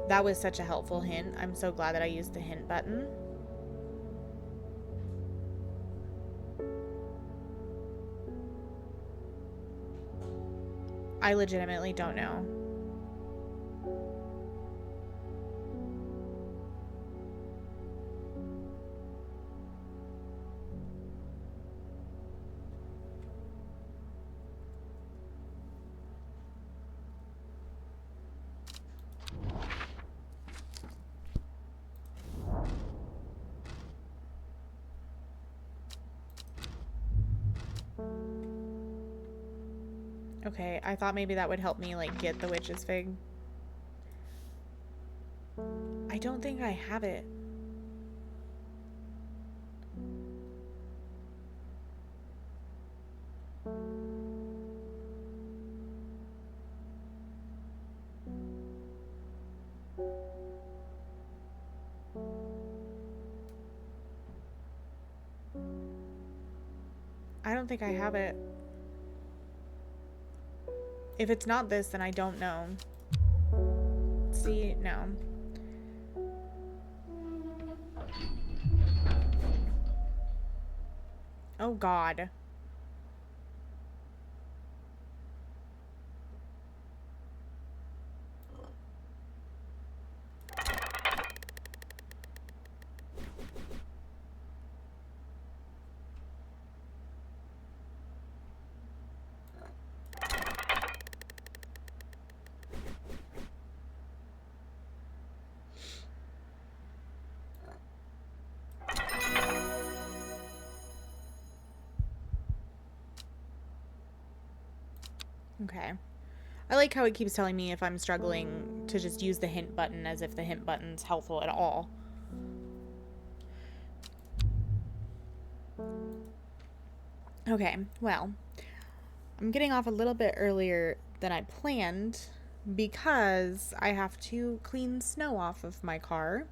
That was such a helpful hint. I'm so glad that I used the hint button. I legitimately don't know. Okay, I thought maybe that would help me, like, get the witch's fig. I don't think I have it. I don't think I have it. If it's not this, then I don't know. See, no. Oh, God. Okay. I like how it keeps telling me if I'm struggling to just use the hint button as if the hint button's helpful at all. Okay, well, I'm getting off a little bit earlier than I planned because I have to clean snow off of my car.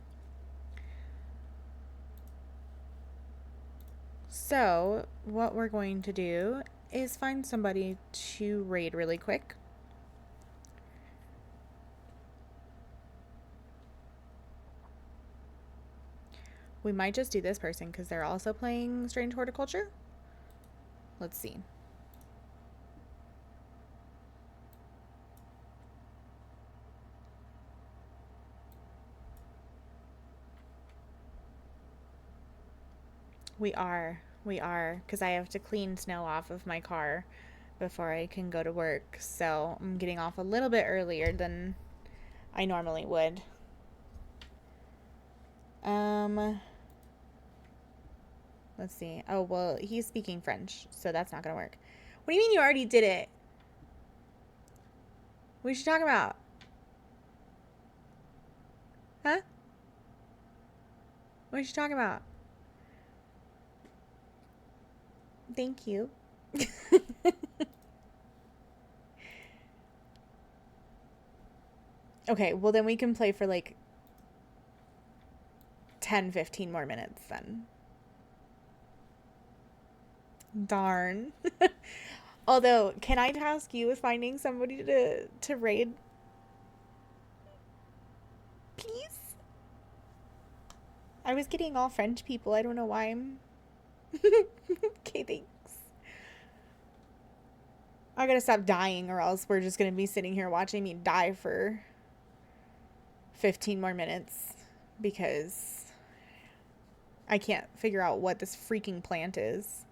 So, what we're going to do is find somebody to raid really quick. We might just do this person because they're also playing Strange Horticulture. Let's see. We are, because I have to clean snow off of my car before I can go to work. So I'm getting off a little bit earlier than I normally would. Let's see. Oh, well, he's speaking French, so that's not gonna work. What do you mean you already did it? What are you talking about? Huh? What are you talking about? Thank you. Okay, well then we can play for like 10-15 more minutes then. Darn. Although, can I task you with finding somebody to raid? Please? I was getting all French people. I don't know why I'm... Okay, thanks. I gotta stop dying or else we're just gonna be sitting here watching me die for 15 more minutes because I can't figure out what this freaking plant is.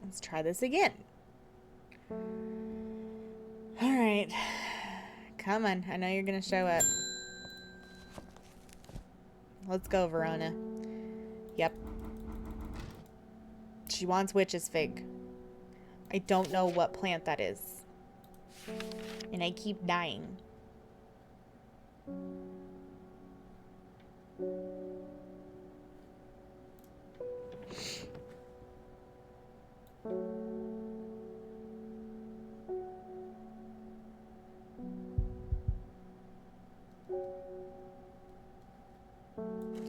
Let's try this again. Alright. Come on. I know you're gonna show up. Let's go, Verona. Yep. She wants witch's fig. I don't know what plant that is. And I keep dying.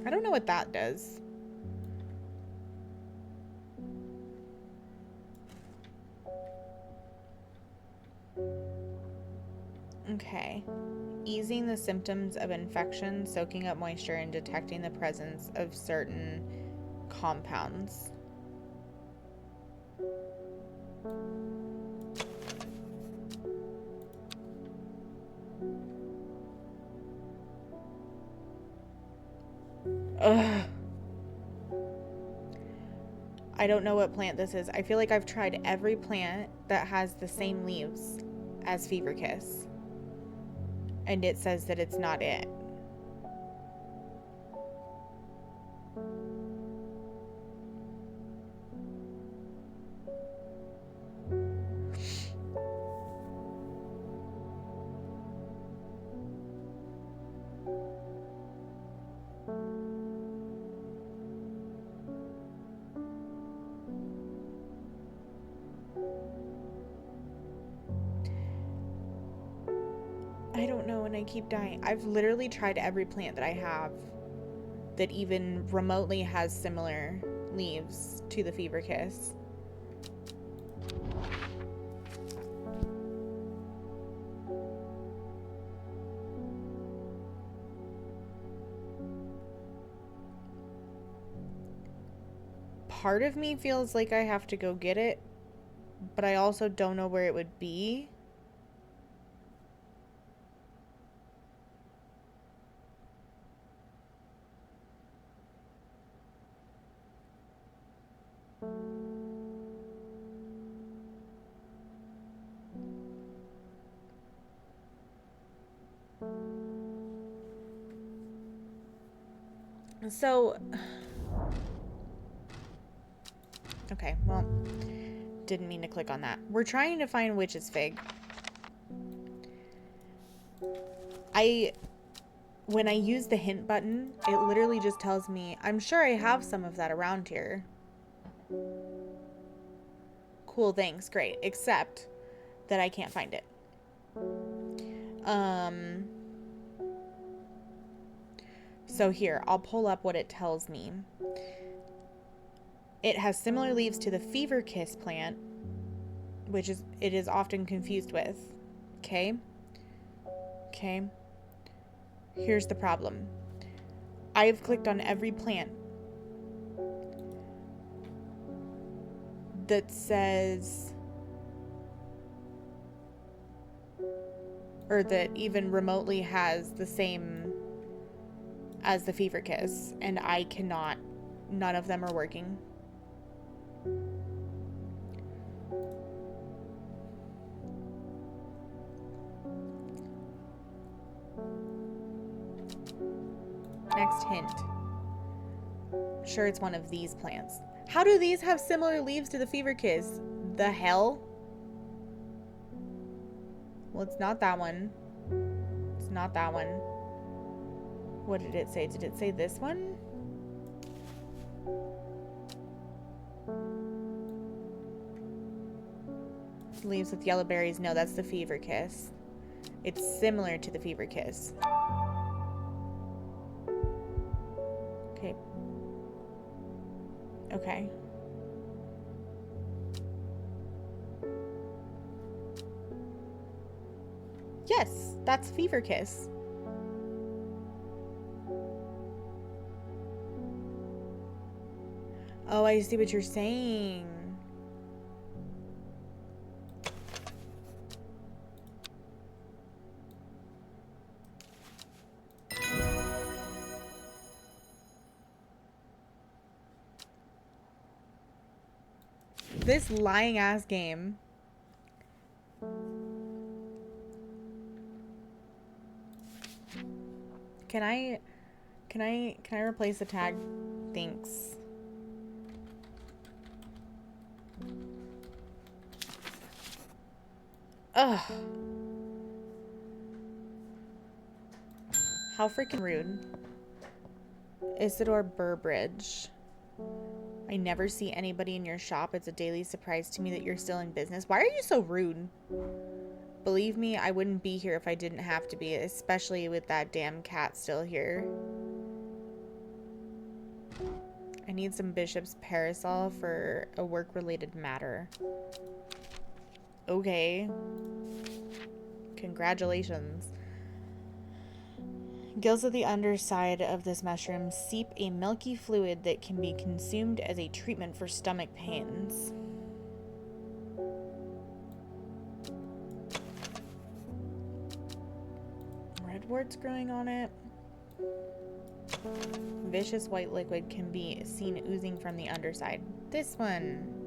I don't know what that does. Okay. Easing the symptoms of infection, soaking up moisture, and detecting the presence of certain compounds. Ugh. I don't know what plant this is. I feel like I've tried every plant that has the same leaves as Fever Kiss. And it says that it's not it. I don't know, and I keep dying. I've literally tried every plant that I have that even remotely has similar leaves to the Fever Kiss. Part of me feels like I have to go get it, but I also don't know where it would be. So, okay, well, didn't mean to click on that. We're trying to find witch's fig. When I use the hint button, it literally just tells me, I'm sure I have some of that around here. Cool, thanks, great. Except that I can't find it. So here, I'll pull up what it tells me. It has similar leaves to the Fever Kiss plant, which it is often confused with. Okay? Okay. Here's the problem. I've clicked on every plant that says, or that even remotely has the same as the Fever Kiss, and I cannot, none of them are working. Next hint. Sure, it's one of these plants. How do these have similar leaves to the Fever Kiss? The hell? Well, it's not that one. It's not that one. What did it say? Did it say this one? Leaves with yellow berries. No, that's the fever kiss. It's similar to the fever kiss. Okay. Okay. Yes, that's fever kiss. Oh, I see what you're saying. This lying ass game. Can I replace the tag? Thanks. Ugh. How freaking rude. Isidore Burbridge. I never see anybody in your shop. It's a daily surprise to me that you're still in business. Why are you so rude? Believe me, I wouldn't be here if I didn't have to be, especially with that damn cat still here. I need some Bishop's parasol for a work-related matter. Okay. Congratulations. Gills of the underside of this mushroom seep a milky fluid that can be consumed as a treatment for stomach pains. Redwort's growing on it. Vicious white liquid can be seen oozing from the underside. This one.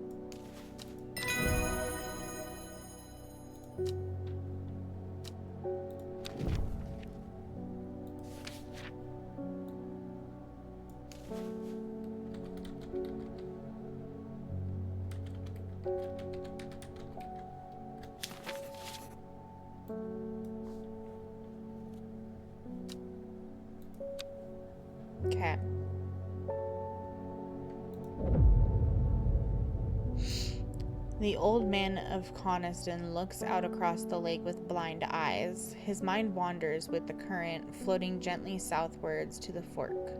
Okay. The old man of Coniston looks out across the lake with blind eyes. His mind wanders with the current, floating gently southwards to the fork.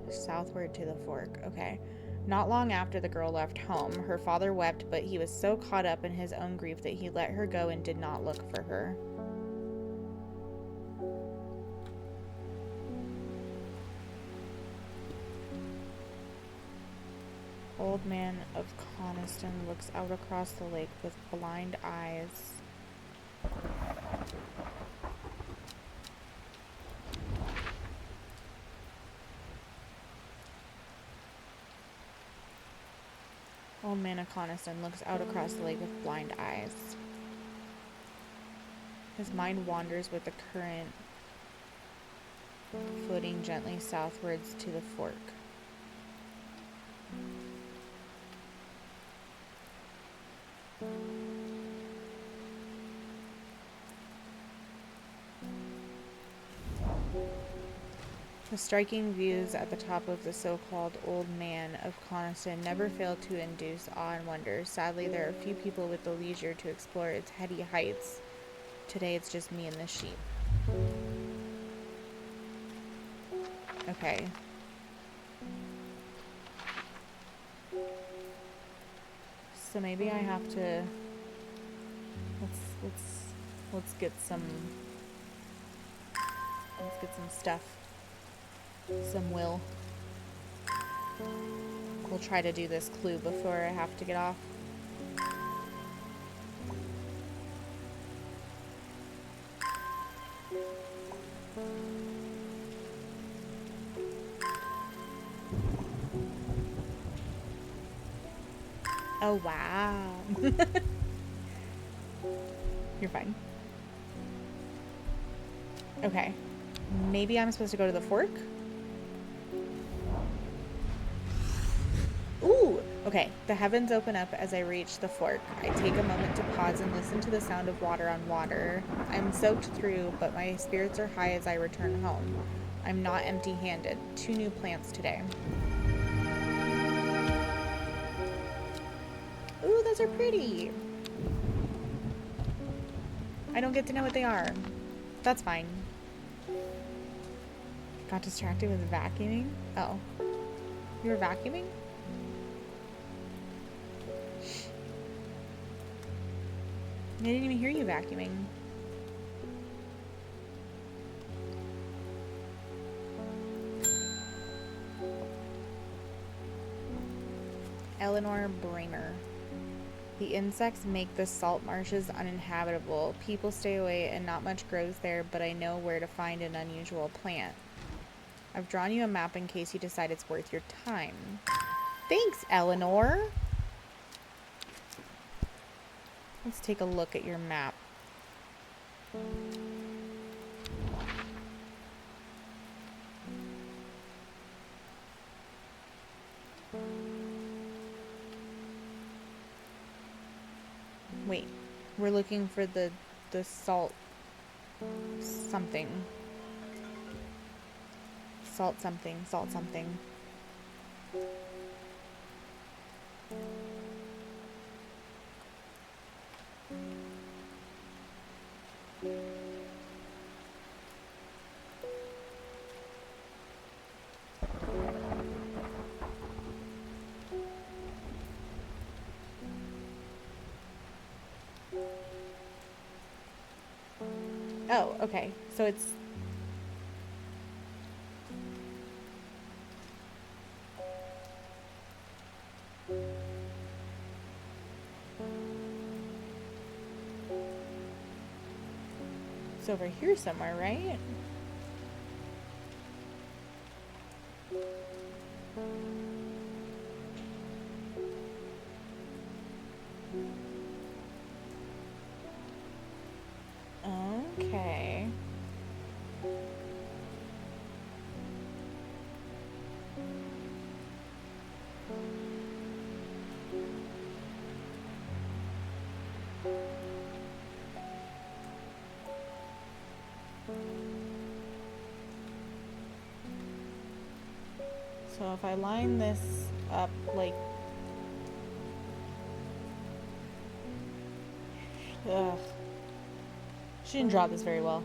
Southward to the fork. Okay. Not long after the girl left home, her father wept, but he was so caught up in his own grief that he let her go and did not look for her. Old man of Coniston looks out across the lake with blind eyes. Old man of Coniston looks out across the lake with blind eyes. His mind wanders with the current, floating gently southwards to the fork. The striking views at the top of the so-called Old Man of Coniston never fail to induce awe and wonder. Sadly, there are few people with the leisure to explore its heady heights. Today, it's just me and the sheep. Okay. So maybe I have to... Let's get some... Let's get some stuff. Some will. We'll try to do this clue before I have to get off. Oh, wow. You're fine. Okay. Maybe I'm supposed to go to the fork? Ooh! Okay, the heavens open up as I reach the fork. I take a moment to pause and listen to the sound of water on water. I'm soaked through, but my spirits are high as I return home. I'm not empty-handed. 2 new plants today. Ooh, those are pretty. I don't get to know what they are. That's fine. Got distracted with vacuuming? Oh. You were vacuuming? I didn't even hear you vacuuming. Eleanor Bramer. The insects make the salt marshes uninhabitable. People stay away and not much grows there, but I know where to find an unusual plant. I've drawn you a map in case you decide it's worth your time. Thanks, Eleanor. Let's take a look at your map. Wait, we're looking for the salt something. Salt something, salt something. Oh, okay. So it's... It's over here somewhere, right? Okay. So if I line this up like... Ugh. She didn't draw this very well.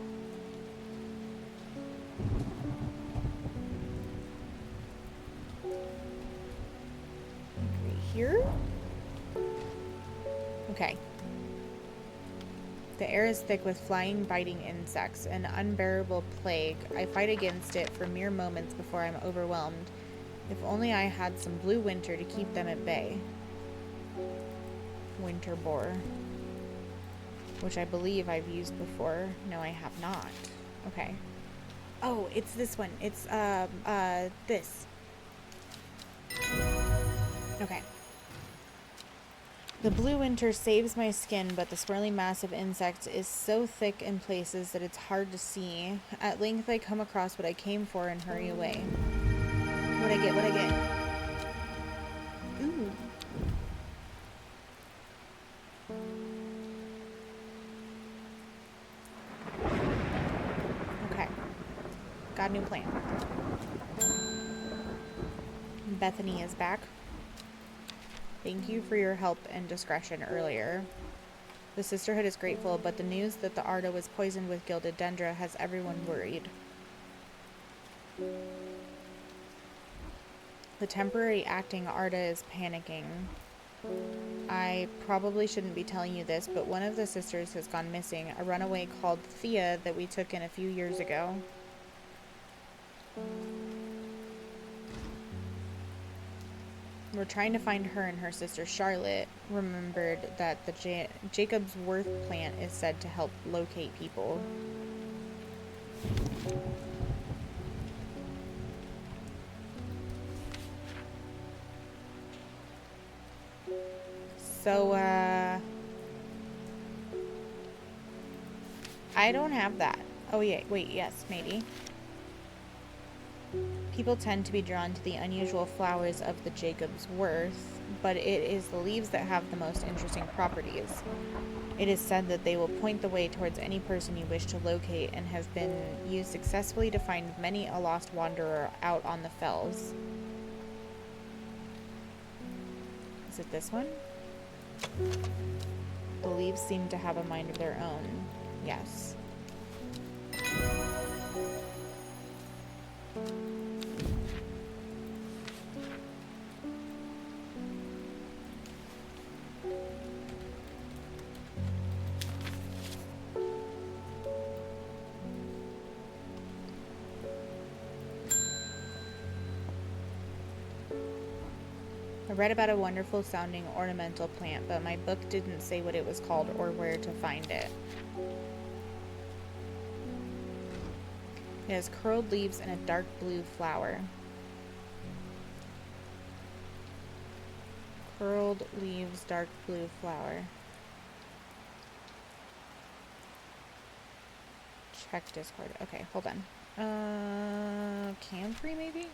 Right here? Okay. The air is thick with flying, biting insects, an unbearable plague. I fight against it for mere moments before I'm overwhelmed. If only I had some blue winter to keep them at bay. Winter boar. Which I believe I've used before. No, I have not. Okay. Oh, it's this one. It's, this. Okay. The blue winter saves my skin, but the swirling mass of insects is so thick in places that it's hard to see. At length I come across what I came for and hurry away. What'd I get? What'd I get? Ooh. Okay. Got a new plan. Bethany is back. Thank you for your help and discretion earlier. The sisterhood is grateful, but the news that the Arda was poisoned with gilded dendra has everyone worried. The temporary acting Arda is panicking. I probably shouldn't be telling you this, but one of the sisters has gone missing, a runaway called Thea that we took in a few years ago. We're trying to find her and her sister Charlotte. Remembered that the Jacob's Worth plant is said to help locate people. So, I don't have that. Oh, yeah. Wait, yes, maybe. People tend to be drawn to the unusual flowers of the Jacob's worth, but it is the leaves that have the most interesting properties. It is said that they will point the way towards any person you wish to locate and have been used successfully to find many a lost wanderer out on the fells. Is it this one? The leaves seem to have a mind of their own. Yes. I read about a wonderful sounding ornamental plant, but my book didn't say what it was called or where to find it. It has curled leaves and a dark blue flower. Curled leaves, dark blue flower. Check Discord. Okay, hold on. Camphor maybe?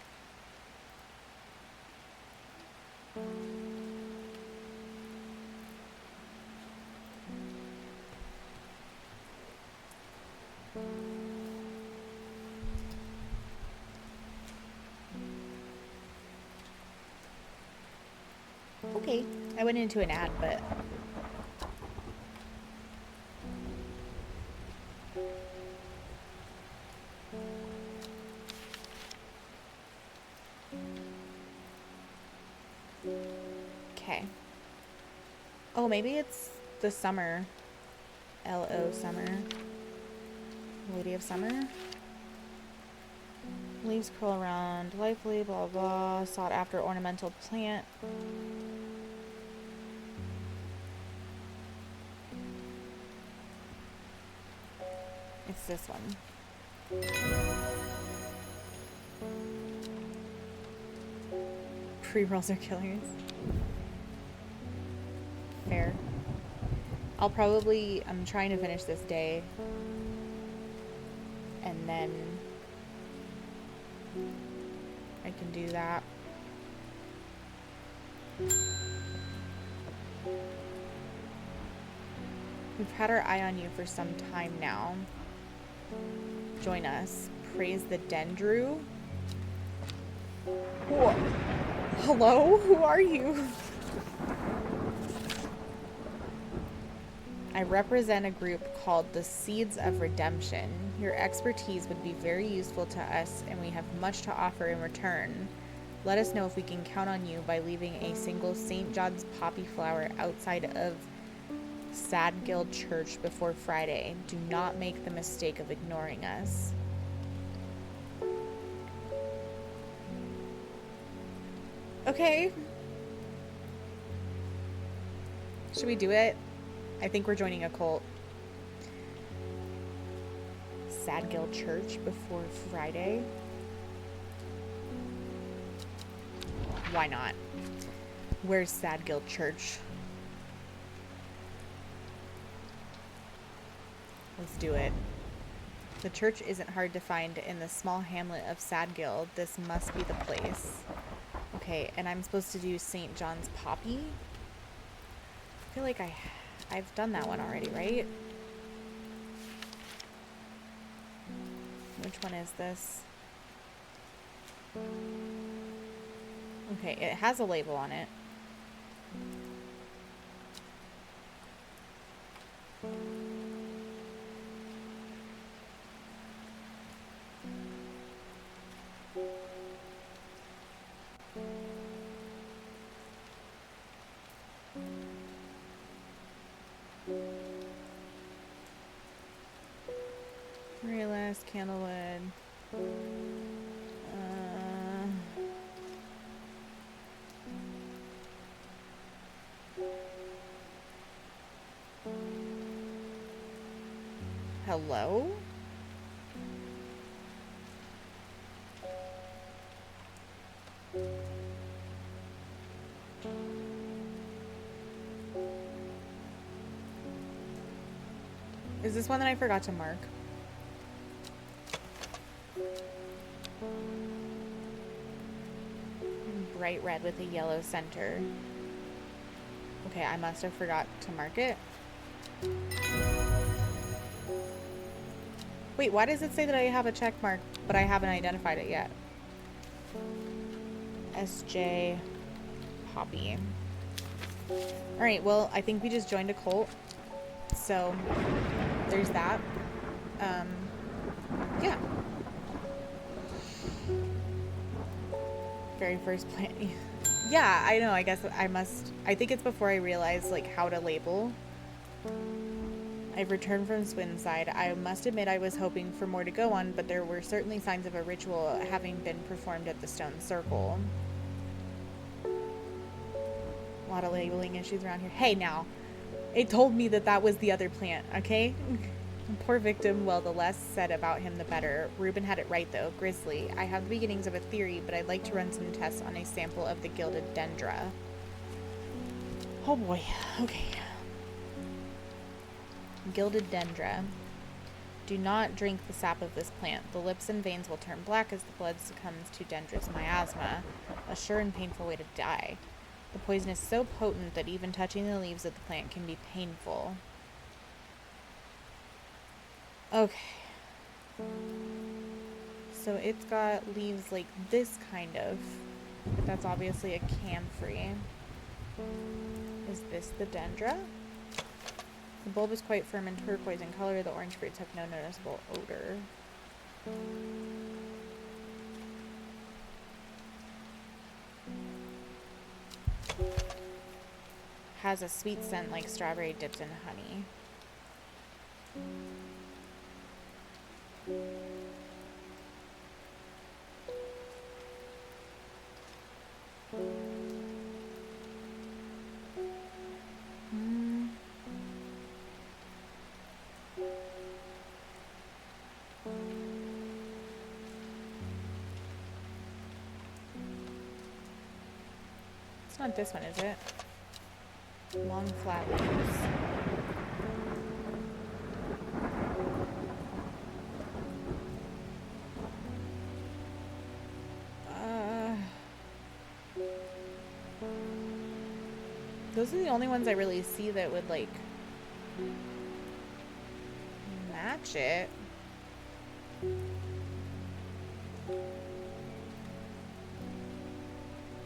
Okay, I went into an ad, but okay. Oh, maybe it's the summer. L-O summer. Lady of Summer. Leaves curl around lively, blah blah. Sought after ornamental plant. It's this one. Pre-rolls are killers. Fair. I'm trying to finish this day. And then I can do that. We've had our eye on you for some time now. Join us. Praise the Dendru. Whoa. Hello? Who are you? I represent a group called the Seeds of Redemption. Your expertise would be very useful to us, and we have much to offer in return. Let us know if we can count on you by leaving a single St. John's poppy flower outside of Sadgill Church before Friday. Do not make the mistake of ignoring us. Okay. Should we do it? I think we're joining a cult. Sadgill Church before Friday. Why not? Where's Sadgill Church? Let's do it. The church isn't hard to find in the small hamlet of Sadgill. This must be the place. Okay, and I'm supposed to do St. John's Poppy? I feel like I've done that one already, right? Which one is this? Okay, it has a label on it. Realist, candlewood. Hello? Is this one that I forgot to mark? bright red with a yellow center. Okay, I must have forgot to mark it. Wait, why does it say that I have a check mark, but I haven't identified it yet? SJ Poppy. Alright, well, I think we just joined a cult. So, there's that. Yeah. Very first plant. Yeah, I know, I guess I think it's before I realized, like, how to label. I've returned from Swinside. I must admit I was hoping for more to go on, but there were certainly signs of a ritual having been performed at the stone circle. A lot of labeling issues around here. Hey, now. It told me that that was the other plant, okay? Poor victim, well, the less said about him, the better. Ruben had it right, though. Grizzly. I have the beginnings of a theory, but I'd like to run some tests on a sample of the gilded dendra. Oh, boy. Okay. Gilded dendra. Do not drink the sap of this plant. The lips and veins will turn black as the blood succumbs to dendrous miasma, a sure and painful way to die. The poison is so potent that even touching the leaves of the plant can be painful. Okay. So it's got leaves like this kind of, but that's obviously a camphor. Is this the dendra? The bulb is quite firm and turquoise in color. The orange fruits have no noticeable odor. Has a sweet scent like strawberry dipped in honey. It's not this one, is it? Long flat leaves. Those are the only ones I really see that would, like, match it.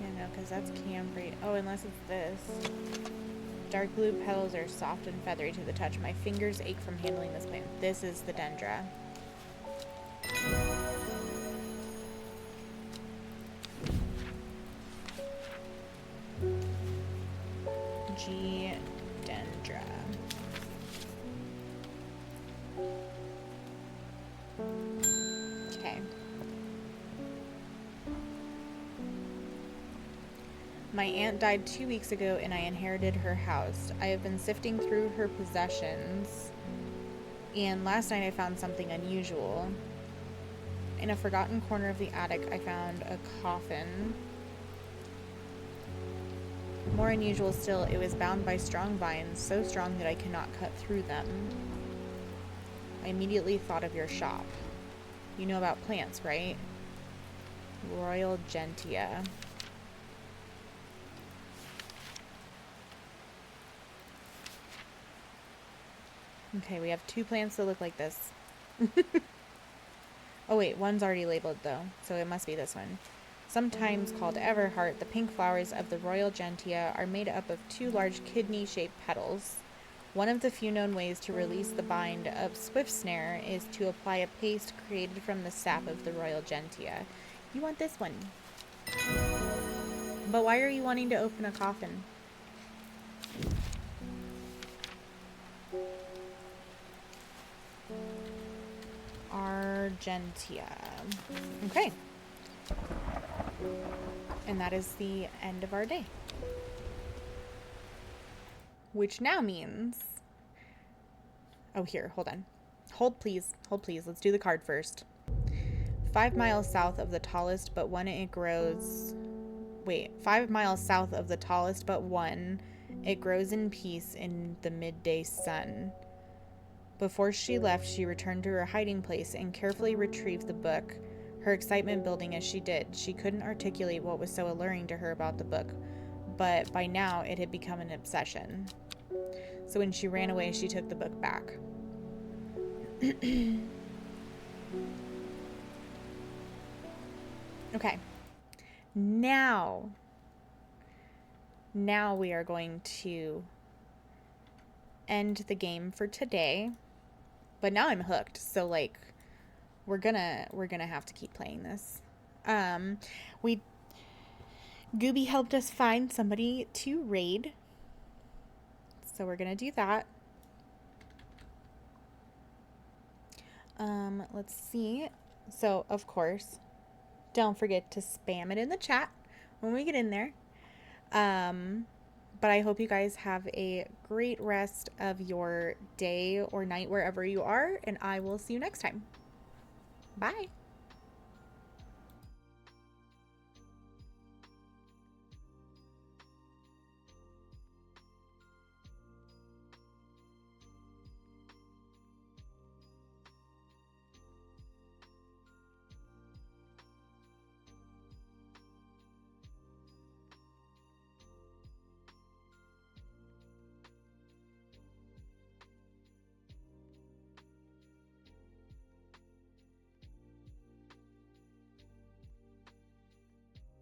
Yeah, no, because that's camphor. Oh, unless it's this. Dark blue petals are soft and feathery to the touch. My fingers ache from handling this plant. This is the dendra. G. dendra. Okay. My aunt died 2 weeks ago and I inherited her house. I have been sifting through her possessions and last night I found something unusual. In a forgotten corner of the attic, I found a coffin. More unusual still, it was bound by strong vines, so strong that I cannot cut through them. I immediately thought of your shop. You know about plants, right? Royal Gentia. Okay, we have 2 plants that look like this. Oh wait, one's already labeled though, so it must be this one. Sometimes called Everheart, the pink flowers of the Royal Gentia are made up of 2 large kidney-shaped petals. One of the few known ways to release the bind of Swift Snare is to apply a paste created from the sap of the Royal Gentia. You want this one. But why are you wanting to open a coffin? Argentia. Okay. And that is the end of our day. Which now means... Oh, here, hold on. Hold, please. Hold, please. Let's do the card first. 5 miles south of the tallest but one it grows... Wait. 5 miles south of the tallest but one, it grows in peace in the midday sun. Before she left, she returned to her hiding place and carefully retrieved the book her excitement building as she did. She couldn't articulate what was so alluring to her about the book, but by now it had become an obsession. So when she ran away, she took the book back. Okay. Now we are going to end the game for today. But now I'm hooked. So like we're gonna have to keep playing this. Gooby helped us find somebody to raid. So we're gonna do that. Let's see. So of course, don't forget to spam it in the chat when we get in there. But I hope you guys have a great rest of your day or night wherever you are, and I will see you next time. Bye.